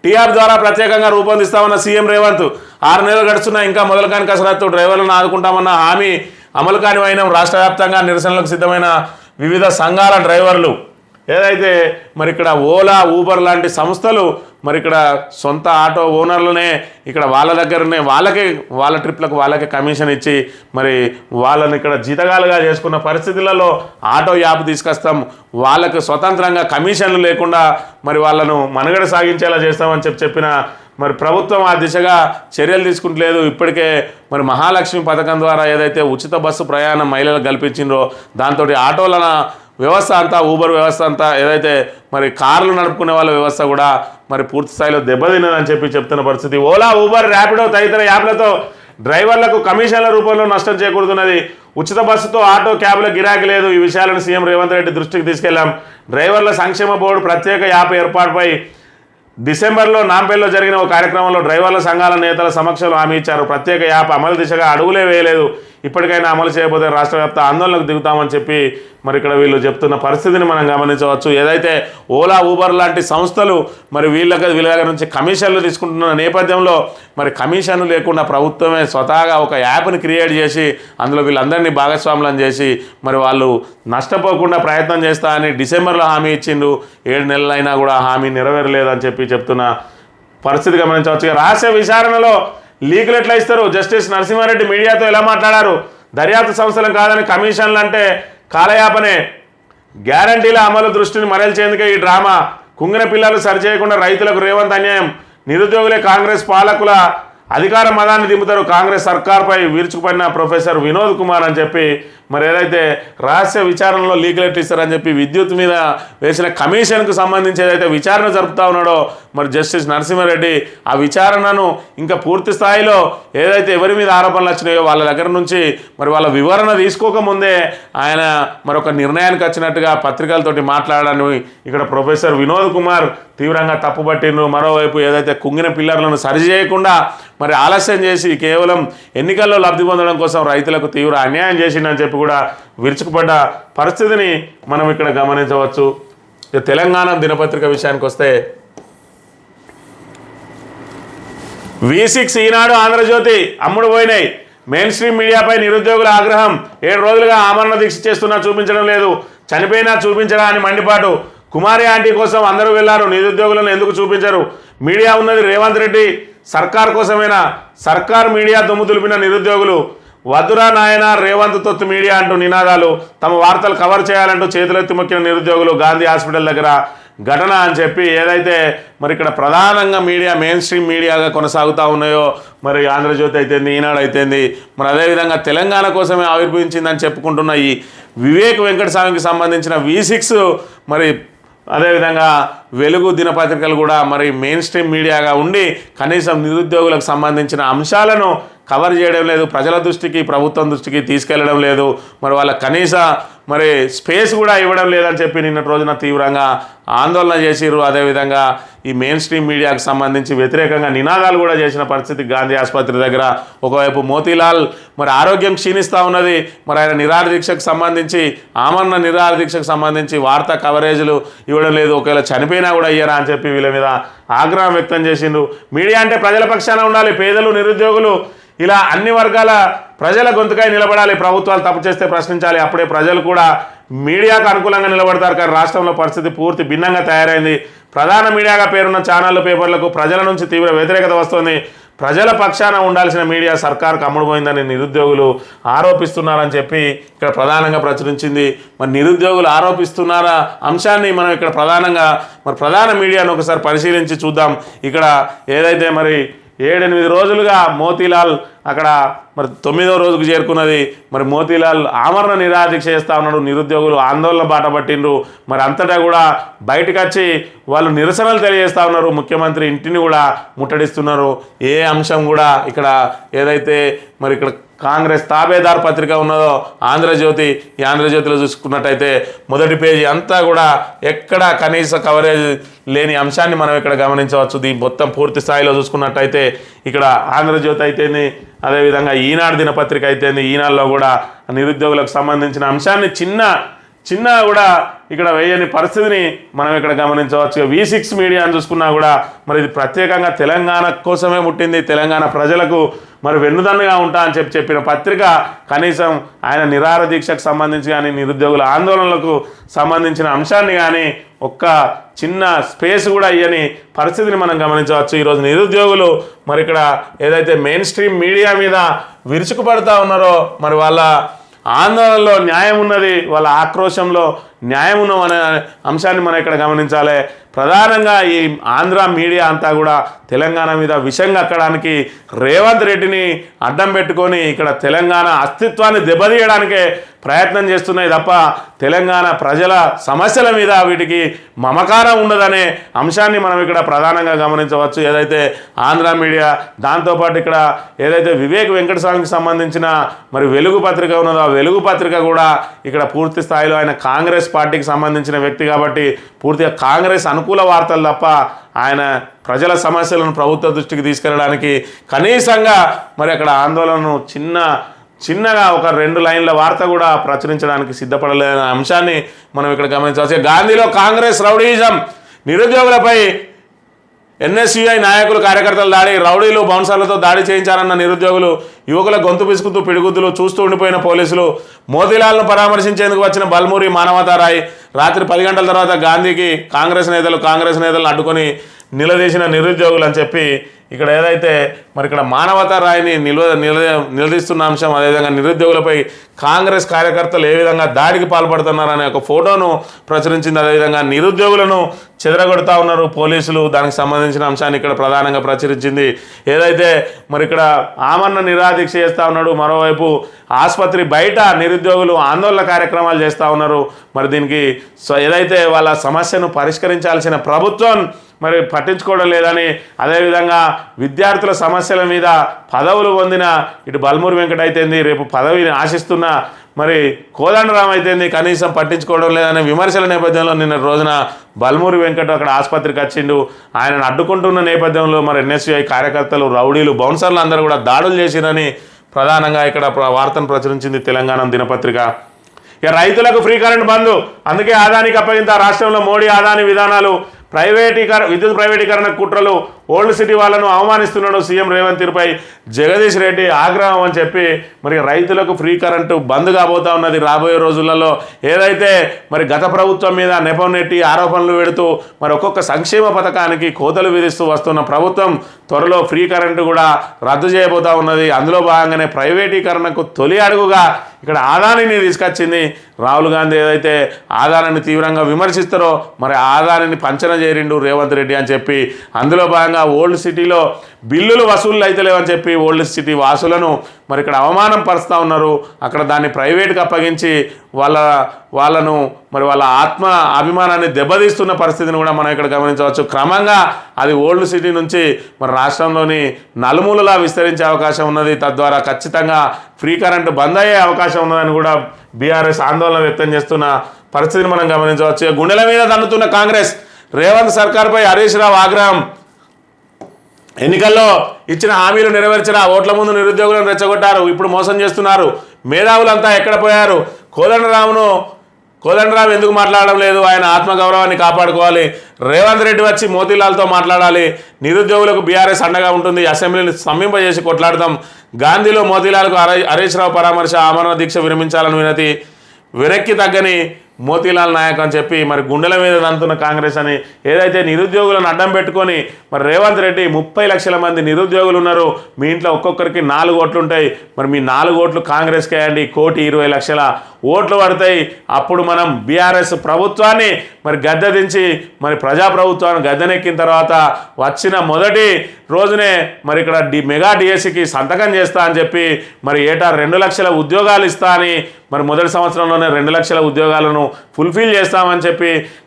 టీ యాప్ ద్వారా ప్రత్యేకంగా రూపొందిస్తామన్న సీఎం రేవంత్. 6 నెలలు గడుస్తున్నా ఇంకా మొదలు కాని కసరత్తు, డ్రైవర్లను ఆదుకుంటామన్న హామీ అమలు కాని వైనం. రాష్ట్ర వ్యాప్తంగా నిరసనలకు సిద్ధమైన వివిధ సంఘాల డ్రైవర్లు. ఏదైతే మరి ఇక్కడ ఓలా ఊబర్ లాంటి సంస్థలు మరి ఇక్కడ సొంత ఆటో ఓనర్లనే ఇక్కడ వాళ్ళ దగ్గరనే వాళ్ళ ట్రిప్లకు వాళ్ళకే కమిషన్ ఇచ్చి మరి వాళ్ళని ఇక్కడ జీతగాలుగా చేసుకున్న పరిస్థితులలో ఆటో యాప్ తీసుకొస్తాం, వాళ్ళకు స్వతంత్రంగా కమిషన్లు లేకుండా మరి వాళ్ళను మనుగడ సాగించేలా చేస్తామని చెప్పిన మరి ప్రభుత్వం ఆ దిశగా చర్యలు తీసుకుంటలేదు. ఇప్పటికే మరి మహాలక్ష్మి పథకం ద్వారా ఏదైతే ఉచిత బస్సు ప్రయాణం మహిళలకు కల్పించిందో దాంతో ఆటోల వ్యవస్థ అంతా, ఊబర్ వ్యవస్థ అంతా, ఏదైతే మరి కార్లు నడుపుకునే వాళ్ళ వ్యవస్థ కూడా మరి పూర్తి స్థాయిలో దెబ్బతిన్నదని చెప్పి చెప్తున్న పరిస్థితి. ఓలా, ఊబర్, ర్యాపిడో తదితర యాప్లతో డ్రైవర్లకు కమిషన్ల రూపంలో నష్టం చేకూరుతున్నది. ఉచిత బస్సుతో ఆటో క్యాబ్ల గిరాకీ లేదు. ఈ విషయాలను సీఎం రేవంత్ రెడ్డి దృష్టికి తీసుకెళ్లాం. డ్రైవర్ల సంక్షేమ బోర్డు ప్రత్యేక యాప్ ఏర్పాటుపై డిసెంబర్లో నాంపల్లిలో జరిగిన ఒక కార్యక్రమంలో డ్రైవర్ల సంఘాల నేతల సమక్షంలో హామీ ఇచ్చారు. ప్రత్యేక యాప్ అమలు దిశగా అడుగులే వేయలేదు. ఇప్పటికైనా అమలు చేయకపోతే రాష్ట్ర వ్యాప్త ఆందోళనకు దిగుతామని చెప్పి మరి ఇక్కడ వీళ్ళు చెప్తున్న పరిస్థితిని మనం గమనించవచ్చు. ఏదైతే ఓలా ఊబర్ లాంటి సంస్థలు మరి వీళ్ళ దగ్గర నుంచి కమిషన్లు తీసుకుంటున్న నేపథ్యంలో మరి కమిషన్లు లేకుండా ప్రభుత్వమే స్వతహాగా ఒక యాప్ని క్రియేట్ చేసి అందులో వీళ్ళందరినీ భాగస్వాములను చేసి మరి వాళ్ళు నష్టపోకుండా ప్రయత్నం చేస్తా అని డిసెంబర్లో హామీ ఇచ్చిండు. 7 నెలలైనా కూడా హామీ నెరవేరలేదని చెప్పి చెప్తున్న పరిస్థితి గమనించవచ్చు. రహస్య విచారణలో లీకులు ఎట్లా ఇస్తారు? జస్టిస్ నరసింహారెడ్డి మీడియాతో ఎలా మాట్లాడారు? దర్యాప్తు సంస్థలు కాదని కమిషన్లు అంటే కాలయాపనే, గ్యారంటీల అమలు దృష్టిని మరల్చేందుకే ఈ డ్రామా, కుంగిన పిల్లలు సరిచేయకుండా రైతులకు రేవంత్ అన్యాయం, నిరుద్యోగులే కాంగ్రెస్ పాలకుల అధికార మదాన్ని దింపుతారు, కాంగ్రెస్ సర్కార్పై విరుచుకుపడిన ప్రొఫెసర్ వినోద్ కుమార్ అని చెప్పి మరి ఏదైతే రహస్య విచారణలో లీకులు ఇస్తారని చెప్పి విద్యుత్ మీద వేసిన కమిషన్కు సంబంధించి ఏదైతే విచారణ జరుపుతూ ఉన్నాడో మరి జస్టిస్ నరసింహారెడ్డి ఆ విచారణను ఇంకా పూర్తి స్థాయిలో ఏదైతే ఎవరి మీద ఆరోపణలు వచ్చినాయో వాళ్ళ దగ్గర నుంచి మరి వాళ్ళ వివరణ తీసుకోకముందే ఆయన మరొక నిర్ణయానికి వచ్చినట్టుగా పత్రికలతోటి మాట్లాడని ఇక్కడ ప్రొఫెసర్ వినోద్ కుమార్ తీవ్రంగా తప్పుపట్టిండ్రు. మరోవైపు ఏదైతే కుంగిన పిల్లర్లను సరిచేయకుండా మరి ఆలస్యం చేసి కేవలం ఎన్నికల్లో లబ్ధి పొందడం కోసం రైతులకు తీవ్ర అన్యాయం చేసిందని చెప్పి కూడా విరుచుకుపడ్డ పరిస్థితిని మనం ఇక్కడ గమనించవచ్చు. తెలంగాణ దినపత్రిక విషయానికి వస్తే V6 ఈనాడు ఆంధ్రజ్యోతి అమ్ముడు పోయినాయి. మెయిన్ స్ట్రీమ్ మీడియాపై నిరుద్యోగుల ఆగ్రహం, 7 రోజులుగా ఆమరణ దీక్ష చేస్తున్నా చూపించడం లేదు, చనిపోయినా చూపించడా అని మండిపాటు. కుమారి ఆంటీ కోసం అందరూ వెళ్లారు, నిరుద్యోగులను ఎందుకు చూపించరు? మీడియా ఉన్నది రేవంత్ రెడ్డి సర్కార్ కోసమేనా? సర్కార్ మీడియా దుమ్ము దులిపిన నిరుద్యోగులు, వద్దురా నాయన రేవంత్ తొత్తు మీడియా అంటూ నినాదాలు, తమ వార్తలు కవర్ చేయాలంటూ చేతులెత్తి మొక్కిన నిరుద్యోగులు గాంధీ హాస్పిటల్ దగ్గర ఘటన అని చెప్పి ఏదైతే మరి ఇక్కడ ప్రధానంగా మీడియా మెయిన్ స్ట్రీమ్ మీడియాగా కొనసాగుతూ ఉన్నాయో మరి ఆంధ్రజ్యోతి అయితేంది, ఈనాడు అయితేంది, మరి అదేవిధంగా తెలంగాణ కోసమే ఆవిర్భవించిందని చెప్పుకుంటున్న ఈ వివేక్ వెంకటస్వామికి సంబంధించిన V6 మరి అదేవిధంగా వెలుగు దినపత్రికలు కూడా మరి మెయిన్ స్ట్రీమ్ మీడియాగా ఉండి కనీసం నిరుద్యోగులకు సంబంధించిన అంశాలను కవర్ చేయడం లేదు, ప్రజల దృష్టికి ప్రభుత్వం దృష్టికి తీసుకెళ్లడం లేదు, మరి వాళ్ళ కనీస మరి స్పేస్ కూడా ఇవ్వడం లేదని చెప్పి నిన్నటి రోజున తీవ్రంగా ఆందోళన చేసిర్రు. అదేవిధంగా ఈ మెయిన్ స్ట్రీమ్ మీడియాకు సంబంధించి వ్యతిరేకంగా నినాదాలు కూడా చేసిన పరిస్థితి గాంధీ ఆసుపత్రి దగ్గర. ఒకవైపు మోతీలాల్ మరి ఆరోగ్యం క్షీణిస్తూ ఉన్నది, మరి ఆయన నిరాహార దీక్షకు సంబంధించి ఆమరణ నిరాహార దీక్షకు సంబంధించి వార్తా కవరేజీలు ఇవ్వడం లేదు, ఒకవేళ చనిపోయినా కూడా ఇయ్యరా అని చెప్పి వీళ్ళ మీద ఆగ్రహం వ్యక్తం చేసిండ్రు. మీడియా అంటే ప్రజల పక్షాన ఉండాలి, పేదలు నిరుద్యోగులు ఇలా అన్ని వర్గాల ప్రజల గొంతుకై నిలబడాలి, ప్రభుత్వాలు తప్పు చేస్తే ప్రశ్నించాలి, అప్పుడే ప్రజలు కూడా మీడియాకు అనుకూలంగా నిలబడతారు. కానీ రాష్ట్రంలో పరిస్థితి పూర్తి భిన్నంగా తయారైంది. ప్రధాన మీడియాగా పేరున్న ఛానళ్ళు పేపర్లకు ప్రజల నుంచి తీవ్ర వ్యతిరేకత వస్తుంది. ప్రజల పక్షాన ఉండాల్సిన మీడియా సర్కార్కు అమ్ముడుపోయిందని నిరుద్యోగులు ఆరోపిస్తున్నారని చెప్పి ఇక్కడ ప్రధానంగా ప్రచురించింది. మరి నిరుద్యోగులు ఆరోపిస్తున్నార అంశాన్ని మనం ఇక్కడ ప్రధానంగా మరి ప్రధాన మీడియాను ఒకసారి పరిశీలించి చూద్దాం. ఇక్కడ ఏదైతే మరి 7-8 రోజులుగా మోతీలాల్ అక్కడ మరి 9వ రోజుకు చేరుకున్నది. మరి మోతీలాల్ ఆమరణ నిరాహార దీక్ష చేస్తూ ఉన్నాడు, నిరుద్యోగులు ఆందోళన బాట పట్టిండ్రు. మరి అంతటా కూడా బయటకు వచ్చి వాళ్ళు నిరసనలు తెలియజేస్తూ ఉన్నారు, ముఖ్యమంత్రి ఇంటిని కూడా ముట్టడిస్తున్నారు. ఏ అంశం కూడా ఇక్కడ ఏదైతే మరి ఇక్కడ కాంగ్రెస్ తాబేదార్ పత్రిక ఉన్నదో ఆంధ్రజ్యోతి, ఈ ఆంధ్రజ్యోతిలో చూసుకున్నట్టయితే మొదటి పేజీ అంతా కూడా ఎక్కడ కనీస కవరేజ్ లేని అంశాన్ని మనం ఇక్కడ గమనించవచ్చు. దీని మొత్తం పూర్తి స్థాయిలో చూసుకున్నట్టయితే ఇక్కడ ఆంధ్రజ్యోతి అయితేంది, అదేవిధంగా ఈనాడు దినపత్రిక అయితేంది, ఈనాడులో కూడా నిరుద్యోగులకు సంబంధించిన అంశాన్ని చిన్న కూడా ఇక్కడ వేయని పరిస్థితిని మనం ఇక్కడ గమనించవచ్చు. V6 మీడియా అని చూసుకున్నా కూడా మరి ఇది ప్రత్యేకంగా తెలంగాణ కోసమే పుట్టింది, తెలంగాణ ప్రజలకు మరి వెన్నుదన్నుగా ఉంటా అని చెప్పిన పత్రిక కనీసం ఆయన నిరాహార దీక్షకు సంబంధించి కానీ నిరుద్యోగుల ఆందోళనలకు సంబంధించిన అంశాన్ని కానీ ఒక్క చిన్న స్పేస్ కూడా ఇయ్యని పరిస్థితిని మనం గమనించవచ్చు. ఈరోజు నిరుద్యోగులు మరి ఇక్కడ ఏదైతే మెయిన్ స్ట్రీమ్ మీడియా మీద విరుచుకుపడతా ఉన్నారో మరి వాళ్ళ ఆందోళనలో న్యాయం ఉన్నది, వాళ్ళ ఆక్రోశంలో న్యాయం ఉన్న అంశాన్ని మనం ఇక్కడ గమనించాలి. ప్రధానంగా ఈ ఆంధ్ర మీడియా అంతా కూడా తెలంగాణ మీద విషం కక్కడానికి రేవంత్ రెడ్డిని అడ్డం పెట్టుకొని ఇక్కడ తెలంగాణ అస్తిత్వాన్ని దెబ్బతీయడానికే ప్రయత్నం చేస్తున్నాయి తప్ప తెలంగాణ ప్రజల సమస్యల మీద వీటికి మమకారం ఉండదనే అంశాన్ని మనం ఇక్కడ ప్రధానంగా గమనించవచ్చు. ఏదైతే ఆంధ్ర మీడియా, దాంతోపాటు ఇక్కడ ఏదైతే వివేక్ వెంకటస్వామికి సంబంధించిన మరి వెలుగు పత్రిక ఉన్నదో ఆ వెలుగు పత్రిక కూడా ఇక్కడ పూర్తి స్థాయిలో ఆయన కాంగ్రెస్ పార్టీకి సంబంధించిన వ్యక్తి కాబట్టి పూర్తిగా కాంగ్రెస్ అనుకూల వార్తలు తప్ప ఆయన ప్రజల సమస్యలను ప్రభుత్వ దృష్టికి తీసుకెళ్ళడానికి కనీసంగా మరి అక్కడ ఆందోళనను చిన్నగా ఒక 2 లైన్ల వార్త కూడా ప్రచురించడానికి సిద్ధపడలేదనే అంశాన్ని మనం ఇక్కడ గమనించవచ్చు. గాంధీలో కాంగ్రెస్ రౌడీయిజం, నిరుద్యోగులపై ఎన్ఎస్యుఐ నాయకులు కార్యకర్తలు దాడి, రౌడీలు బౌన్సర్లతో దాడి చేయించారన్న నిరుద్యోగులు, యువకుల గొంతు పిసుకుతూ పిడిగుద్దులు, చూస్తూ ఉండిపోయిన పోలీసులు, మోతీలాల్ను పరామర్శించేందుకు వచ్చిన బల్మూరి మానవతారాయ్, రాత్రి 10 గంటల తర్వాత గాంధీకి కాంగ్రెస్ నేతలను అడ్డుకొని నిలదీసిన నిరుద్యోగులు అని చెప్పి ఇక్కడ ఏదైతే మరి ఇక్కడ మానవతా రాయిని నిలదీస్తున్న అంశం, అదేవిధంగా నిరుద్యోగులపై కాంగ్రెస్ కార్యకర్తలు ఏ విధంగా దాడికి పాల్పడుతున్నారనే ఒక ఫోటోను ప్రచురించింది. అదేవిధంగా నిరుద్యోగులను చెదరగొడతా ఉన్నారు పోలీసులు, దానికి సంబంధించిన అంశాన్ని ఇక్కడ ప్రధానంగా ప్రచురించింది. ఏదైతే మరి ఇక్కడ ఆమరణ నిరాదీక్ష చేస్తూ ఉన్నాడు, మరోవైపు ఆసుపత్రి బయట నిరుద్యోగులు ఆందోళన కార్యక్రమాలు చేస్తూ ఉన్నారు. మరి దీనికి ఏదైతే వాళ్ళ సమస్యను పరిష్కరించాల్సిన ప్రభుత్వం మరి పట్టించుకోవడం లేదని, అదేవిధంగా విద్యార్థుల సమస్యల మీద పదవులు పొందిన ఇటు బల్మూరి వెంకట అయితేంది, రేపు పదవిని ఆశిస్తున్న మరి కోదండరామ్ అయితేంది కనీసం పట్టించుకోవడం లేదనే విమర్శల నేపథ్యంలో నిన్న రోజున బల్మూరి వెంకట అక్కడ ఆసుపత్రికి వచ్చిండు. ఆయనను అడ్డుకుంటున్న నేపథ్యంలో మరి ఎన్ఎస్యుఐ కార్యకర్తలు, రౌడీలు, బౌన్సర్లు అందరూ కూడా దాడులు చేసిరని ప్రధానంగా ఇక్కడ వార్తను ప్రచురించింది తెలంగాణ దినపత్రిక. ఇక రైతులకు ఫ్రీ కరెంట్ బంద్, అందుకే ఆదానికి అప్పగింత, రాష్ట్రంలో మోడీ ఆదాని విధానాలు, విద్యుత్ ప్రైవేటీకరణ కుట్రలు, ఓల్డ్ సిటీ వాళ్ళను అవమానిస్తున్నాడు సీఎం రేవంత్ తీరుపై జగదీష్ రెడ్డి ఆగ్రహం అని చెప్పి మరి రైతులకు ఫ్రీ కరెంటు బంద్ కాబోతా ఉన్నది రాబోయే రోజులలో. ఏదైతే మరి గత ప్రభుత్వం మీద నెపం నెట్టి ఆరోపణలు పెడుతూ మరి ఒక్కొక్క సంక్షేమ పథకానికి కోతలు విధిస్తూ వస్తున్న ప్రభుత్వం త్వరలో ఫ్రీ కరెంటు కూడా రద్దు చేయబోతా ఉన్నది. అందులో భాగంగానే ప్రైవేటీకరణకు తొలి అడుగుగా ఇక్కడ ఆదానిని తీసుకొచ్చింది. రాహుల్ గాంధీ ఏదైతే ఆదానాన్ని తీవ్రంగా విమర్శిస్తారో మరి ఆదానాన్ని పంచన చేరిండు రేవంత్ రెడ్డి అని చెప్పి, అందులో భాగంగా ఓల్డ్ సిటీలో బిల్లులు వసూళ్ళు అయితే లేవని చెప్పి ఓల్డ్ సిటీ వాసులను మరి ఇక్కడ అవమానం పరుస్తూ ఉన్నారు. అక్కడ దాన్ని ప్రైవేట్కి అప్పగించి వాళ్ళను మరి వాళ్ళ ఆత్మ అభిమానాన్ని దెబ్బతీస్తున్న పరిస్థితిని కూడా మనం ఇక్కడ గమనించవచ్చు. క్రమంగా అది ఓల్డ్ సిటీ నుంచి మరి రాష్ట్రంలోని నలుమూలలా విస్తరించే అవకాశం ఉన్నది. తద్వారా ఖచ్చితంగా ఫ్రీ కరెంటు బంద్ అయ్యే అవకాశం ఉన్నదని కూడా బీఆర్ఎస్ ఆందోళన వ్యక్తం చేస్తున్న పరిస్థితిని మనం గమనించవచ్చు. గుండెల మీద దన్నుతున్న కాంగ్రెస్, రేవంత్ సర్కార్పై హరీష్ రావు ఆగ్రహం. ఎన్నికల్లో ఇచ్చిన హామీలు నెరవేర్చిన ఓట్ల ముందు నిరుద్యోగులను రెచ్చగొట్టారు, ఇప్పుడు మోసం చేస్తున్నారు. మేధావులంతా ఎక్కడ పోయారు? కోదండరామ్ ఎందుకు మాట్లాడడం లేదు? ఆయన ఆత్మగౌరవాన్ని కాపాడుకోవాలి. రేవంత్ రెడ్డి వచ్చి మోతీలాల్తో మాట్లాడాలి. నిరుద్యోగులకు బీఆర్ఎస్ అండగా ఉంటుంది. అసెంబ్లీని స్తంభింపజేసి కొట్లాడతాం. గాంధీలో మోతీలాల్కు హరీష్ రావు పరామర్శ, ఆమరణ దీక్ష విరమించాలని వినతి, వెనక్కి తగ్గని మోతీలాల్ నాయక్ అని చెప్పి మరి గుండెల మీద దంతున్న కాంగ్రెస్ అని ఏదైతే నిరుద్యోగులను అడ్డం పెట్టుకొని మరి రేవంత్ రెడ్డి 30 లక్షల మంది నిరుద్యోగులు ఉన్నారు, మీ ఇంట్లో ఒక్కొక్కరికి 4 ఓట్లు ఉంటాయి, మరి మీ 4 ఓట్లు కాంగ్రెస్కి వేయండి, 1,20,00,000 ఓట్లు పడతాయి. అప్పుడు మనం బీఆర్ఎస్ ప్రభుత్వాన్ని మరి గద్దె దించి మరి ప్రజాప్రభుత్వాన్ని గద్దెనెక్కిన తర్వాత వచ్చిన మొదటి రోజునే మరి ఇక్కడ మెగా డిఎస్సికి సంతకం చేస్తా అని చెప్పి మరి ఏటా 2 లక్షల ఉద్యోగాలు ఇస్తా అని మరి మొదటి సంవత్సరంలోనే 2 లక్షల ఉద్యోగాలను ఫుల్ఫిల్ చేస్తామని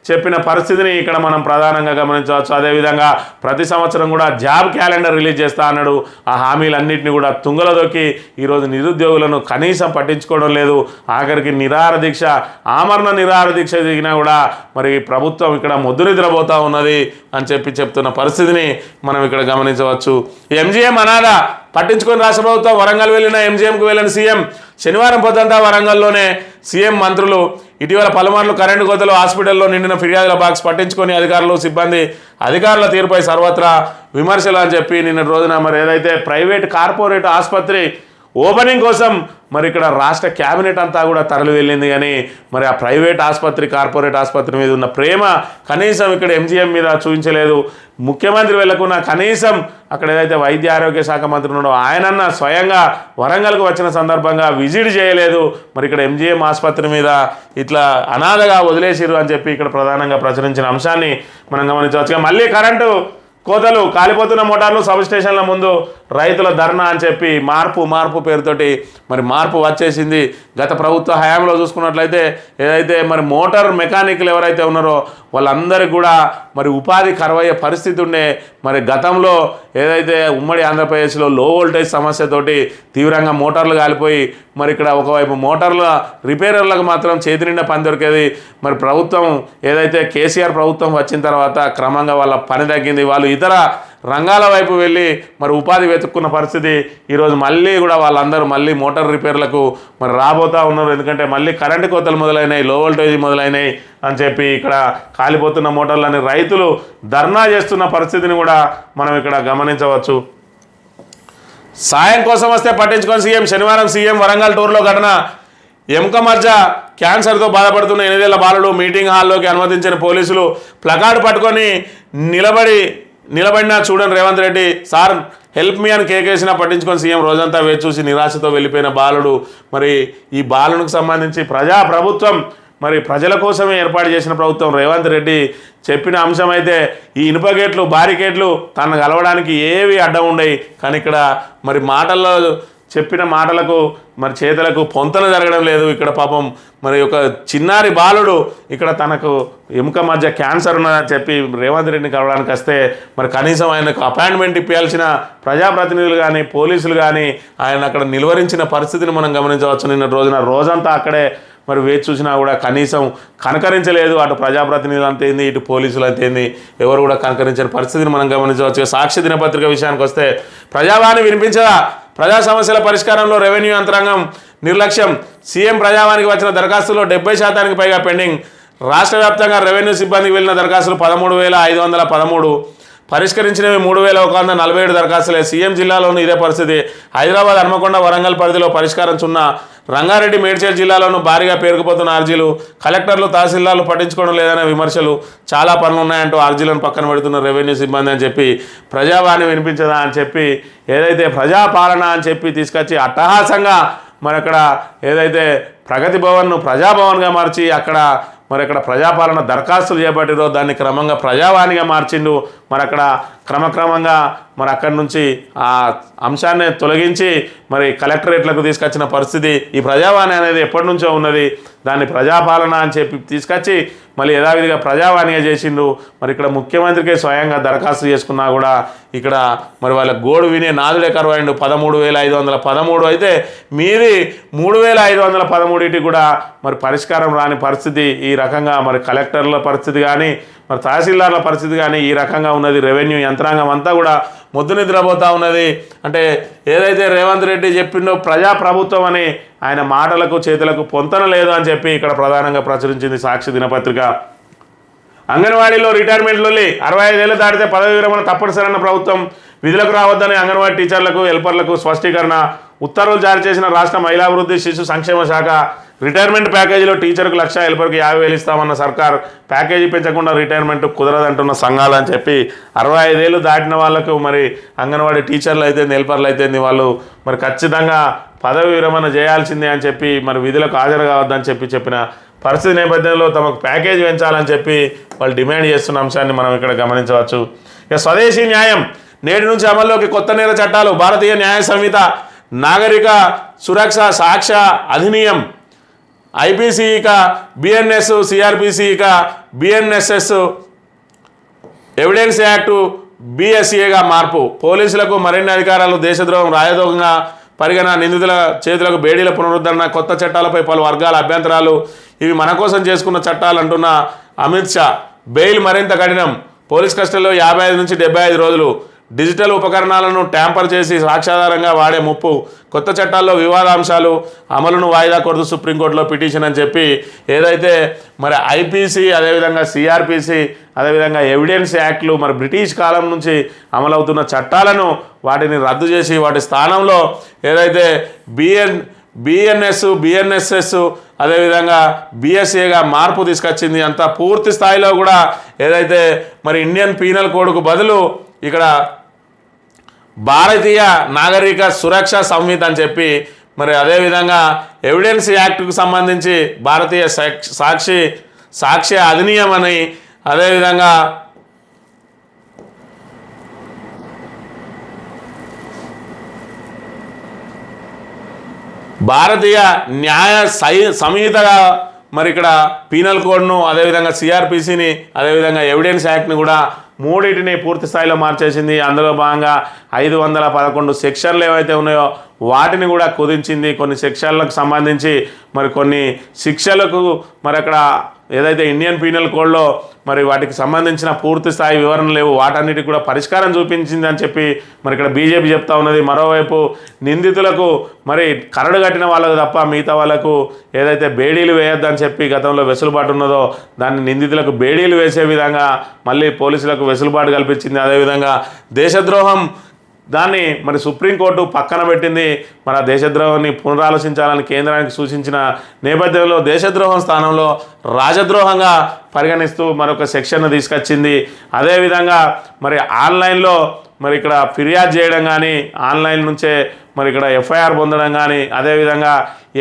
చెప్పిన పరిస్థితిని ఇక్కడ మనం ప్రధానంగా గమనించవచ్చు. అదేవిధంగా ప్రతి సంవత్సరం కూడా జాబ్ క్యాలెండర్ రిలీజ్ చేస్తా అన్నాడు. ఆ హామీలన్నింటినీ కూడా తుంగలో దొక్కి ఈరోజు నిరుద్యోగులను కనీసం పట్టించుకోవడం లేదు. ఆఖరికి నిరాహార దీక్ష, ఆమరణ నిరాహార దీక్ష దిగినా కూడా మరి ప్రభుత్వం ఇక్కడ మొద్దునిద్రపోతూ ఉన్నది అని చెప్తున్న పరిస్థితిని మనం ఇక్కడ గమనించవచ్చు. ఎంజీఎం అనాథ, పట్టించుకొని రాష్ట్ర ప్రభుత్వం. వరంగల్ వెళ్ళిన ఎంజీఎంకు వెళ్ళిన సీఎం, శనివారం పొద్దంతా వరంగల్లోనే సీఎం, మంత్రులు. ఇటీవల పలుమార్లు కరెంటు కోతలు, హాస్పిటల్లో నిండిన ఫిర్యాదుల బాక్స్ పట్టించుకొని అధికారులు, సిబ్బంది, అధికారుల తీరుపై సర్వత్రా విమర్శలు అని చెప్పి నిన్న రోజున మరి ఏదైతే ప్రైవేట్ కార్పొరేట్ ఆసుపత్రి ఓపెనింగ్ కోసం మరి ఇక్కడ రాష్ట్ర క్యాబినెట్ అంతా కూడా తరలి వెళ్ళింది. కానీ మరి ఆ ప్రైవేట్ ఆసుపత్రి, కార్పొరేట్ ఆసుపత్రి మీద ఉన్న ప్రేమ కనీసం ఇక్కడ ఎంజీఎం మీద చూపించలేదు. ముఖ్యమంత్రి వెళ్ళకున్నా కనీసం అక్కడ ఏదైతే వైద్య ఆరోగ్య శాఖ మంత్రి ఉన్నాడో ఆయనన్న స్వయంగా వరంగల్కు వచ్చిన సందర్భంగా విజిట్ చేయలేదు. మరి ఇక్కడ ఎంజీఎం ఆసుపత్రి మీద ఇట్లా అనాథగా వదిలేసిరు అని చెప్పి ఇక్కడ ప్రధానంగా ప్రచురించిన అంశాన్ని మనం గమనించవచ్చు. మళ్ళీ కరెంటు కోతలు, కాలిపోతున్న మోటార్లు, సబ్ స్టేషన్ల ముందు రైతుల ధర్నా అని చెప్పి మార్పు పేరుతోటి మరి మార్పు వచ్చేసింది. గత ప్రభుత్వ హయాంలో చూసుకున్నట్లయితే ఏదైతే మరి మోటార్ మెకానిక్లు ఎవరైతే ఉన్నారో వాళ్ళందరికీ కూడా మరి ఉపాధి కరువయ్యే పరిస్థితి ఉండే. మరి గతంలో ఏదైతే ఉమ్మడి ఆంధ్రప్రదేశ్లో లో వోల్టేజ్ సమస్యతోటి తీవ్రంగా మోటార్లు కాలిపోయి మరి ఇక్కడ ఒకవైపు మోటార్ల రిపేరర్లకు మాత్రం చేతి నిండా పని దొరికేది. మరి ప్రభుత్వం ఏదైతే కేసీఆర్ ప్రభుత్వం వచ్చిన తర్వాత క్రమంగా వాళ్ళ పని తగ్గింది. వాళ్ళు ఇతర రంగాల వైపు వెళ్ళి మరి ఉపాధి వెతుక్కున్న పరిస్థితి ఈరోజు మళ్ళీ కూడా వాళ్ళందరూ మళ్ళీ మోటార్ రిపేర్లకు మరి రాబోతూ ఉన్నారు. ఎందుకంటే మళ్ళీ కరెంటు కోతలు మొదలైనాయి, లో వోల్టేజ్ మొదలైనాయి అని చెప్పి ఇక్కడ కాలిపోతున్న మోటార్లని రైతులు ధర్నా చేస్తున్న పరిస్థితిని కూడా మనం ఇక్కడ గమనించవచ్చు. సాయం కోసం వస్తే పట్టించుకొని సీఎం. శనివారం సీఎం వరంగల్ టూర్లో ఘటన. ఎముక మధ్య క్యాన్సర్తో బాధపడుతున్న 8 ఏళ్ల బాలుడు మీటింగ్ హాల్లోకి అనుమతించిన పోలీసులు ప్లకార్డు పట్టుకొని నిలబడినా చూడండి Revanth Reddy sir help me అని కేకేసినా పట్టించుకొని సీఎం రోజంతా వేచి చూసి నిరాశతో వెళ్ళిపోయిన బాలుడు. మరి ఈ బాలునికి సంబంధించి ప్రభుత్వం మరి ప్రజల కోసమే ఏర్పాటు చేసిన ప్రభుత్వం. రేవంత్ రెడ్డి చెప్పిన అంశం అయితే ఈ ఇనుప గేట్లు బారికేట్లు తనను కలవడానికి ఏవి అడ్డం ఉండయి, కానీ ఇక్కడ మరి మాటల్లో చెప్పిన మాటలకు మరి చేతులకు పొంతన జరగడం లేదు. ఇక్కడ పాపం మరి ఒక చిన్నారి బాలుడు ఇక్కడ తనకు ఎముక మధ్య క్యాన్సర్ ఉన్నదని చెప్పి రేవంత్ రెడ్డిని కలవడానికి వస్తే మరి కనీసం ఆయనకు అపాయింట్మెంట్ ఇప్పాల్సిన ప్రజాప్రతినిధులు కానీ పోలీసులు కానీ ఆయన అక్కడ నిలువరించిన పరిస్థితిని మనం గమనించవచ్చు. నిన్న రోజంతా అక్కడే మరి వేచి చూసినా కూడా కనీసం కనకరించలేదు. అటు ప్రజాప్రతినిధులు అంతేంది, ఇటు పోలీసులు అంతేంది, ఎవరు కూడా కనకరించిన పరిస్థితిని మనం గమనించవచ్చు. సాక్షి దినపత్రిక విషయానికి వస్తే ప్రజావాణి వినిపించదా, ప్రజా సమస్యల పరిష్కారంలో రెవెన్యూ యంత్రాంగం నిర్లక్ష్యం. సీఎం ప్రజావానికి వచ్చిన దరఖాస్తుల్లో 70% పైగా పెండింగ్. రాష్ట్ర వ్యాప్తంగా రెవెన్యూ సిబ్బందికి వెళ్ళిన దరఖాస్తులు 13,513, పరిష్కరించినవి 3,147 దరఖాస్తులే. సీఎం జిల్లాలోనూ ఇదే పరిస్థితి. హైదరాబాద్, హన్మకొండ, వరంగల్ పరిధిలో పరిష్కారం సున్నా. రంగారెడ్డి, మేడ్చల్ జిల్లాలోనూ భారీగా పేరుకుపోతున్న అర్జీలు. కలెక్టర్లు, తహసీల్దార్లు పట్టించుకోవడం లేదనే విమర్శలు. చాలా పనులు ఉన్నాయంటూ అర్జీలను పక్కన పెడుతున్న రెవెన్యూ సిబ్బంది అని చెప్పి ప్రజావాణి వినిపించదా అని చెప్పి ఏదైతే ప్రజాపాలన అని చెప్పి తీసుకొచ్చి అట్టహాసంగా మరి అక్కడ ఏదైతే ప్రగతి భవన్ను ప్రజాభవన్గా మార్చి అక్కడ మరి అక్కడ ప్రజాపాలన దరఖాస్తులు చేపట్టిరో దాన్ని క్రమంగా ప్రజావాణిగా మార్చిండు. మరి అక్కడ క్రమక్రమంగా మరి అక్కడి నుంచి ఆ అంశాన్ని తొలగించి మరి కలెక్టరేట్లకు తీసుకొచ్చిన పరిస్థితి. ఈ ప్రజావాణి అనేది ఎప్పటి నుంచో ఉన్నది, దాన్ని ప్రజాపాలన అని చెప్పి తీసుకొచ్చి మళ్ళీ యథావిధిగా ప్రజావాణిగా చేసిండు. మరి ఇక్కడ ముఖ్యమంత్రికే స్వయంగా దరఖాస్తు చేసుకున్నా కూడా ఇక్కడ మరి వాళ్ళ గోడు వినే నాదుడే కరువైండు. 13,513 అయితే మీది 3,513 కూడా మరి పరిష్కారం రాని పరిస్థితి. ఈ రకంగా మరి కలెక్టర్ల పరిస్థితి కానీ మరి తహసీల్దార్ల పరిస్థితి కానీ ఈ రకంగా ఉన్నది. రెవెన్యూ యంత్రాంగం అంతా కూడా మొద్దు నిద్రపోతూ ఉన్నది. అంటే ఏదైతే రేవంత్ రెడ్డి చెప్పిండో ప్రజాప్రభుత్వం అని ఆయన మాటలకు చేతులకు పొంతన లేదు అని చెప్పి ఇక్కడ ప్రధానంగా ప్రచురించింది సాక్షి దినపత్రిక. అంగన్వాడీలో రిటైర్మెంట్లలో 65 ఏళ్ళు దాటితే పదవి విరమణ తప్పనిసరన్న ప్రభుత్వం. విధులకు రావద్దని అంగన్వాడీ టీచర్లకు హెల్పర్లకు స్పష్టీకరణ. ఉత్తర్వులు జారీ చేసిన రాష్ట్ర మహిళాభివృద్ధి శిశు సంక్షేమ శాఖ. రిటైర్మెంట్ ప్యాకేజీలో టీచర్కు 1,00,000, హెల్పర్కి 50,000 ఇస్తామన్న సర్కార్. ప్యాకేజీ పెంచకుండా రిటైర్మెంట్ కుదరదంటున్న సంఘాలు అని చెప్పి 65 ఏళ్ళు దాటిన వాళ్ళకు మరి అంగన్వాడీ టీచర్లు అయితే హెల్పర్లు అయితే వాళ్ళు మరి ఖచ్చితంగా పదవి విరమణ చేయాల్సిందే అని చెప్పి మరి విధులకు హాజరు కావద్దని చెప్పిన పరిస్థితి నేపథ్యంలో తమకు ప్యాకేజీ పెంచాలని చెప్పి వాళ్ళు డిమాండ్ చేస్తున్న అంశాన్ని మనం ఇక్కడ గమనించవచ్చు. ఇక స్వదేశీ న్యాయం. నేటి నుంచి అమల్లోకి కొత్త నేర చట్టాలు. భారతీయ న్యాయ సంహిత, నాగరిక సురక్ష సాక్ష్య అధినియం, ఐపీసీ ఇక బిఎన్ఎస్, సిఆర్పిసి ఇక బిఎన్ఎస్ఎస్, ఎవిడెన్స్ యాక్టు బిఎస్ఏగా మార్పు. పోలీసులకు మరిన్ని అధికారాలు. దేశద్రోహం రాజద్రోహంగా పరిగణ. నిందితుల చేతులకు బేడీల పునరుద్ధరణ. కొత్త చట్టాలపై పలు వర్గాల అభ్యంతరాలు. ఇవి మన కోసం చేసుకున్న చట్టాలు అంటున్న అమిత్ షా. బెయిల్ మరింత కఠినం. పోలీస్ కస్టడీలో 55 నుంచి 75 రోజులు. డిజిటల్ ఉపకరణాలను ట్యాంపర్ చేసి సాక్ష్యాధారంగా వాడే ముప్పు. కొత్త చట్టాల్లో వివాదాంశాలు. అమలును వాయిదా కోరుతూ సుప్రీంకోర్టులో పిటిషన్ అని చెప్పి ఏదైతే మరి ఐపీసీ, అదేవిధంగా సిఆర్పిసి, అదేవిధంగా ఎవిడెన్స్ యాక్ట్లు మరి బ్రిటిష్ కాలం నుంచి అమలవుతున్న చట్టాలను వాటిని రద్దు చేసి వాటి స్థానంలో ఏదైతే బిఎన్ఎస్ఎస్ అదేవిధంగా బిఎస్ఏగా మార్పు తీసుకొచ్చింది. అంతా పూర్తి స్థాయిలో కూడా ఏదైతే మరి ఇండియన్ పీనల్ కోడ్కు బదులు ఇక్కడ భారతీయ నాగరిక సురక్ష సంహిత అని చెప్పి మరి అదేవిధంగా ఎవిడెన్స్ యాక్ట్కు సంబంధించి భారతీయ సాక్ష్య అధినియం అని, అదేవిధంగా భారతీయ న్యాయ సంహితగా మరి ఇక్కడ పీనల్ కోడ్ను, అదేవిధంగా సిఆర్పిసిని, అదేవిధంగా ఎవిడెన్స్ యాక్ట్ని కూడా మూడింటిని పూర్తి స్థాయిలో మార్చేసింది. అందులో భాగంగా 511 సెక్షన్లు ఏవైతే ఉన్నాయో వాటిని కూడా కుదించింది. కొన్ని సెక్షన్లకు సంబంధించి మరి కొన్ని శిక్షలకు మరి అక్కడ ఏదైతే ఇండియన్ పీనల్ కోడ్లో మరి వాటికి సంబంధించిన పూర్తి స్థాయి వివరణ లేవు, వాటన్నిటికి కూడా పరిష్కారం చూపించింది అని చెప్పి మరి ఇక్కడ బీజేపీ చెప్తా ఉన్నది. మరోవైపు నిందితులకు మరి కరడు కట్టిన వాళ్ళకు తప్ప మిగతా వాళ్ళకు ఏదైతే బేడీలు వేయొద్దని చెప్పి గతంలో వెసులుబాటు ఉన్నదో దాన్ని నిందితులకు బేడీలు వేసే విధంగా మళ్ళీ పోలీసులకు వెసులుబాటు కల్పించింది. అదేవిధంగా దేశద్రోహం దాన్ని మరి సుప్రీంకోర్టు పక్కన పెట్టింది. మన దేశద్రోహాన్ని పునరాలోచించాలని కేంద్రానికి సూచించిన నేపథ్యంలో దేశద్రోహం స్థానంలో రాజద్రోహంగా పరిగణిస్తూ మరొక సెక్షన్ను తీసుకొచ్చింది. అదేవిధంగా మరి ఆన్లైన్లో మరి ఇక్కడ ఫిర్యాదు చేయడం కానీ, ఆన్లైన్ నుంచే మరి ఇక్కడ ఎఫ్ఐఆర్ పొందడం కానీ, అదేవిధంగా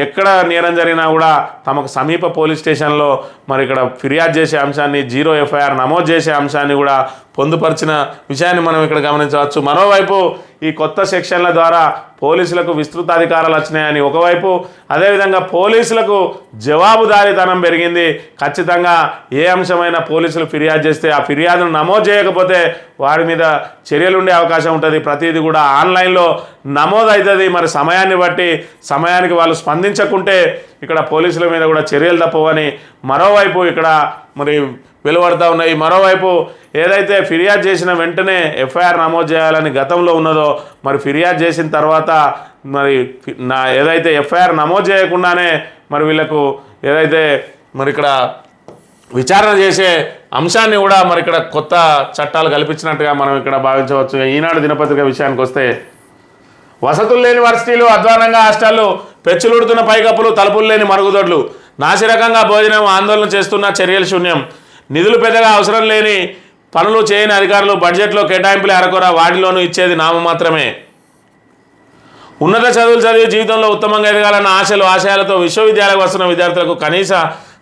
ఎక్కడ నేరం జరిగినా కూడా తమకు సమీప పోలీస్ స్టేషన్లో మరి ఇక్కడ ఫిర్యాదు చేసే అంశాన్ని, జీరో ఎఫ్ఐఆర్ నమోదు చేసే అంశాన్ని కూడా పొందుపరిచిన విషయాన్ని మనం ఇక్కడ గమనించవచ్చు. మరోవైపు ఈ కొత్త సెక్షన్ల ద్వారా పోలీసులకు విస్తృత అధికారాలు వచ్చినాయని ఒకవైపు, అదేవిధంగా పోలీసులకు జవాబుదారీతనం పెరిగింది. ఖచ్చితంగా ఏ అంశమైనా పోలీసులు ఫిర్యాదు చేస్తే ఆ ఫిర్యాదును నమోదు చేయకపోతే వారి మీద చర్యలు ఉండే అవకాశం ఉంటుంది. ప్రతిదీ కూడా ఆన్లైన్లో నమోదు అవుతుంది. మరి సమయాన్ని బట్టి సమయానికి వాళ్ళు స్పందించకుంటే ఇక్కడ పోలీసుల మీద కూడా చర్యలు తప్పవని మరోవైపు ఇక్కడ మరి వెలువడుతూ ఉన్నాయి. మరోవైపు ఏదైతే ఫిర్యాదు చేసిన వెంటనే ఎఫ్ఐఆర్ నమోదు చేయాలని గతంలో ఉన్నదో మరి ఫిర్యాదు చేసిన తర్వాత మరి ఏదైతే ఎఫ్ఐఆర్ నమోదు చేయకుండానే మరి వీళ్ళకు ఏదైతే మరి ఇక్కడ విచారణ చేసే అంశాన్ని కూడా మరి ఇక్కడ కొత్త చట్టాలు కల్పించినట్టుగా మనం ఇక్కడ భావించవచ్చు. ఈనాడు దినపత్రిక విషయానికి వస్తే వసతులు లేని వర్సిటీలు, అధ్వానంగా హాస్టళ్లు, పెచ్చులుడుతున్న పైకప్పులు, తలుపులు లేని మరుగుదొడ్లు, నాసిరకంగా భోజనం, ఆందోళన చేస్తున్న చర్యలు శూన్యం, నిధులు పెద్దగా అవసరం లేని పనులు చేయని అధికారులు, బడ్జెట్లో కేటాయింపులు అరకొర, వాటిలోనూ ఇచ్చేది నామమాత్రమే. ఉన్నత చదువులు చదివి జీవితంలో ఉత్తమంగా ఎదగాలన్న ఆశయాలతో విశ్వవిద్యాలయాలకు వస్తున్న విద్యార్థులకు కనీస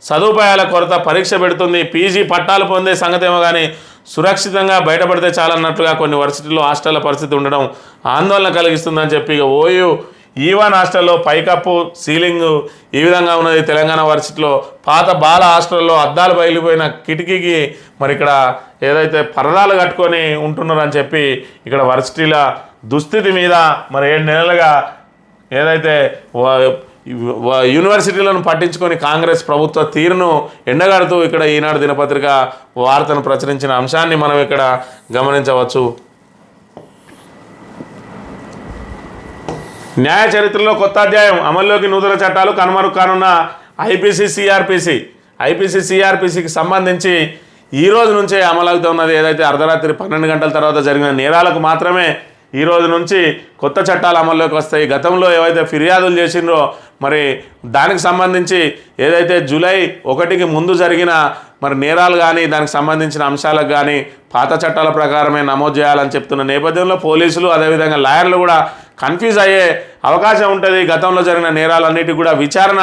సదుపాయాల కొరత పరీక్ష పెడుతుంది. పీజీ పట్టాలు పొందే సంగతేమో కానీ సురక్షితంగా బయటపడితే చాలన్నట్లుగా కొన్ని వర్సిటీల్లో హాస్టళ్ల పరిస్థితి ఉండడం ఆందోళన కలిగిస్తుందని చెప్పి ఈవన్ హాస్టల్లో పైకప్పు, సీలింగ్ ఈ విధంగా ఉన్నది. తెలంగాణ వర్సిటీలో పాత బాల హాస్టల్లో అద్దాలు బయలిపోయిన కిటికీకి మరి ఇక్కడ ఏదైతే పరదాలు కట్టుకొని ఉంటున్నారని చెప్పి ఇక్కడ వర్సిటీల దుస్థితి మీద మరి 7 నెలలుగా ఏదైతే యూనివర్సిటీలను పట్టించుకొని కాంగ్రెస్ ప్రభుత్వ తీరును ఎండగడుతూ ఇక్కడ ఈనాడు దినపత్రిక వార్తను ప్రచురించిన అంశాన్ని మనం ఇక్కడ గమనించవచ్చు. న్యాయ చరిత్రలో కొత్త అధ్యాయం, అమల్లోకి నూతన చట్టాలు, కనుమరుగు కానున్న ఐపీసీ సిఆర్పిసికి సంబంధించి ఈ రోజు నుంచే అమలవుతున్నది. ఏదైతే అర్ధరాత్రి 12 గంటల తర్వాత జరిగిన నేరాలకు మాత్రమే ఈ రోజు నుంచి కొత్త చట్టాలు అమల్లోకి వస్తాయి. గతంలో ఏవైతే ఫిర్యాదులు చేసిండ్రో మరి దానికి సంబంధించి ఏదైతే జూలై 1కి ముందు జరిగిన మరి నేరాలు కానీ దానికి సంబంధించిన అంశాలకు కానీ పాత చట్టాల ప్రకారమే నమోదు చేయాలని చెప్తున్న నేపథ్యంలో పోలీసులు అదేవిధంగా లాయర్లు కూడా కన్ఫ్యూజ్ అయ్యే అవకాశం ఉంటుంది. గతంలో జరిగిన నేరాలన్నిటి కూడా విచారణ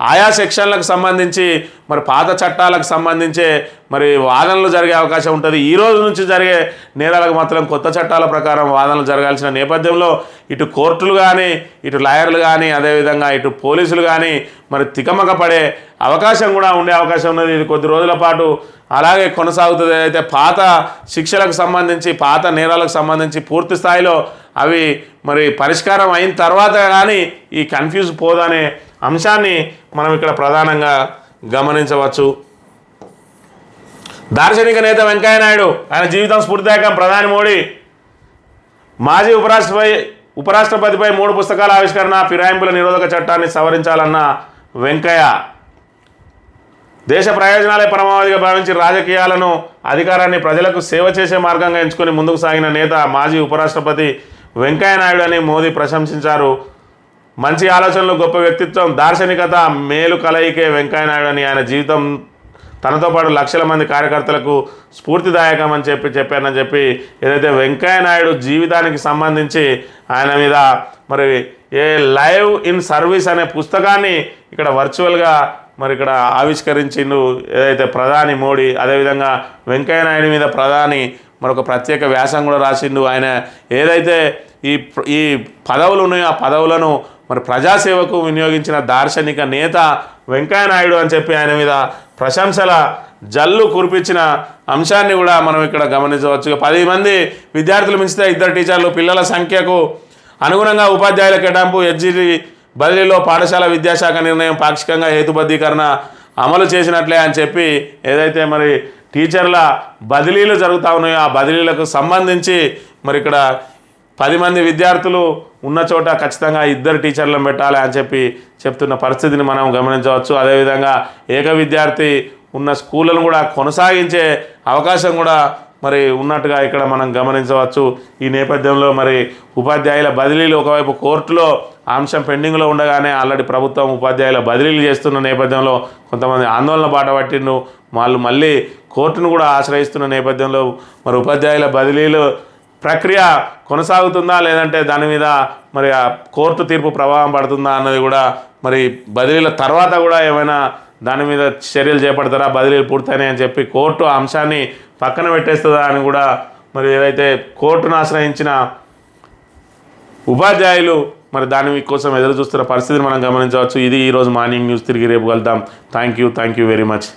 ఆయా సెక్షన్లకు సంబంధించి మరి పాత చట్టాలకు సంబంధించే మరి వాదనలు జరిగే అవకాశం ఉంటుంది. ఈ రోజు నుంచి జరిగే నేరాలకు మాత్రం కొత్త చట్టాల ప్రకారం వాదనలు జరగాల్సిన నేపథ్యంలో ఇటు కోర్టులు కానీ ఇటు లాయర్లు కానీ అదేవిధంగా ఇటు పోలీసులు కానీ మరి తికమక పడే అవకాశం కూడా ఉండే అవకాశం ఉన్నది. ఇది కొద్ది రోజుల పాటు అలాగే కొనసాగుతుంది. అయితే పాత శిక్షలకు సంబంధించి పాత నేరాలకు సంబంధించి పూర్తి స్థాయిలో అవి మరి పరిష్కారం అయిన తర్వాత కానీ ఈ కన్ఫ్యూజ్ పోదనే అంశాన్ని మనం ఇక్కడ ప్రధానంగా గమనించవచ్చు. దార్శనిక నేత వెంకయ్య నాయుడు, ఆయన జీవితం స్ఫూర్తిదాయకం. ప్రధాని మోడీ మాజీ ఉపరాష్ట్రపతిపై 3 పుస్తకాల ఆవిష్కరణ, ఫిరాయింపుల నిరోధక చట్టాన్ని సవరించాలన్న వెంకయ్య. దేశ ప్రయోజనాలే పరమావధిగా భావించి రాజకీయాలను, అధికారాన్ని ప్రజలకు సేవ చేసే మార్గంగా ఎంచుకొని ముందుకు సాగిన నేత మాజీ ఉపరాష్ట్రపతి వెంకయ్య నాయుడు అని మోదీ ప్రశంసించారు. మంచి ఆలోచనలు, గొప్ప వ్యక్తిత్వం, దార్శనికత, మేలు కలయికే వెంకయ్య నాయుడు అని ఆయన జీవితం తనతో పాటు లక్షల మంది కార్యకర్తలకు స్ఫూర్తిదాయకం అని చెప్పారని చెప్పి ఏదైతే వెంకయ్య నాయుడు జీవితానికి సంబంధించి ఆయన మీద మరి లైవ్ ఇన్ సర్వీస్ అనే పుస్తకాన్ని ఇక్కడ వర్చువల్గా మరి ఇక్కడ ఆవిష్కరించిండు ఏదైతే ప్రధాని మోడీ. అదేవిధంగా వెంకయ్య నాయుడు మీద ప్రధాని మరొక ప్రత్యేక వ్యాసం కూడా రాసిండు. ఆయన ఏదైతే ఈ పదవులు ఉన్నాయో ఆ పదవులను మరి ప్రజాసేవకు వినియోగించిన దార్శనిక నేత వెంకయ్య నాయుడు అని చెప్పి ఆయన మీద ప్రశంసల జల్లు కురిపించిన అంశాన్ని కూడా మనం ఇక్కడ గమనించవచ్చు. 10 మంది విద్యార్థులు మించితే 2 టీచర్లు, పిల్లల సంఖ్యకు అనుగుణంగా ఉపాధ్యాయుల కేటాయింపు, ఎస్జిటి బదిలీలో పాఠశాల విద్యాశాఖ నిర్ణయం, పాక్షికంగా హేతుబద్ధీకరణ, అమలు చేసినట్లే అని చెప్పి ఏదైతే మరి టీచర్ల బదిలీలు జరుగుతూ ఉన్నాయో ఆ బదిలీలకు సంబంధించి మరి ఇక్కడ 10 మంది విద్యార్థులు ఉన్న చోట ఖచ్చితంగా 2 టీచర్లను పెట్టాలి అని చెప్పి చెప్తున్న పరిస్థితిని మనం గమనించవచ్చు. అదేవిధంగా ఏక విద్యార్థి ఉన్న స్కూళ్ళను కూడా కొనసాగించే అవకాశం కూడా మరి ఉన్నట్టుగా ఇక్కడ మనం గమనించవచ్చు. ఈ నేపథ్యంలో మరి ఉపాధ్యాయుల బదిలీలు ఒకవైపు కోర్టులో అంశం పెండింగ్లో ఉండగానే ఆల్రెడీ ప్రభుత్వం ఉపాధ్యాయుల బదిలీలు చేస్తున్న నేపథ్యంలో కొంతమంది ఆందోళన బాట పట్టిండ్రు. వాళ్ళు మళ్ళీ కోర్టును కూడా ఆశ్రయిస్తున్న నేపథ్యంలో మరి ఉపాధ్యాయుల బదిలీలు ప్రక్రియ కొనసాగుతుందా లేదంటే దాని మీద మరి ఆ కోర్టు తీర్పు ప్రభావం పడుతుందా అన్నది కూడా మరి బదిలీల తర్వాత కూడా ఏమైనా దాని మీద చర్యలు చేపడతారా, బదిలీలు పూర్తయినాయి అని చెప్పి కోర్టు ఆ అంశాన్ని పక్కన పెట్టేస్తుందా అని కూడా మరి ఏదైతే కోర్టును ఆశ్రయించిన ఉపాధ్యాయులు మరి దాని కోసం ఎదురు చూస్తున్న పరిస్థితిని మనం గమనించవచ్చు. ఇది ఈరోజు మార్నింగ్ న్యూస్. తిరిగి రేపు కలుద్దాం. Thank you very much.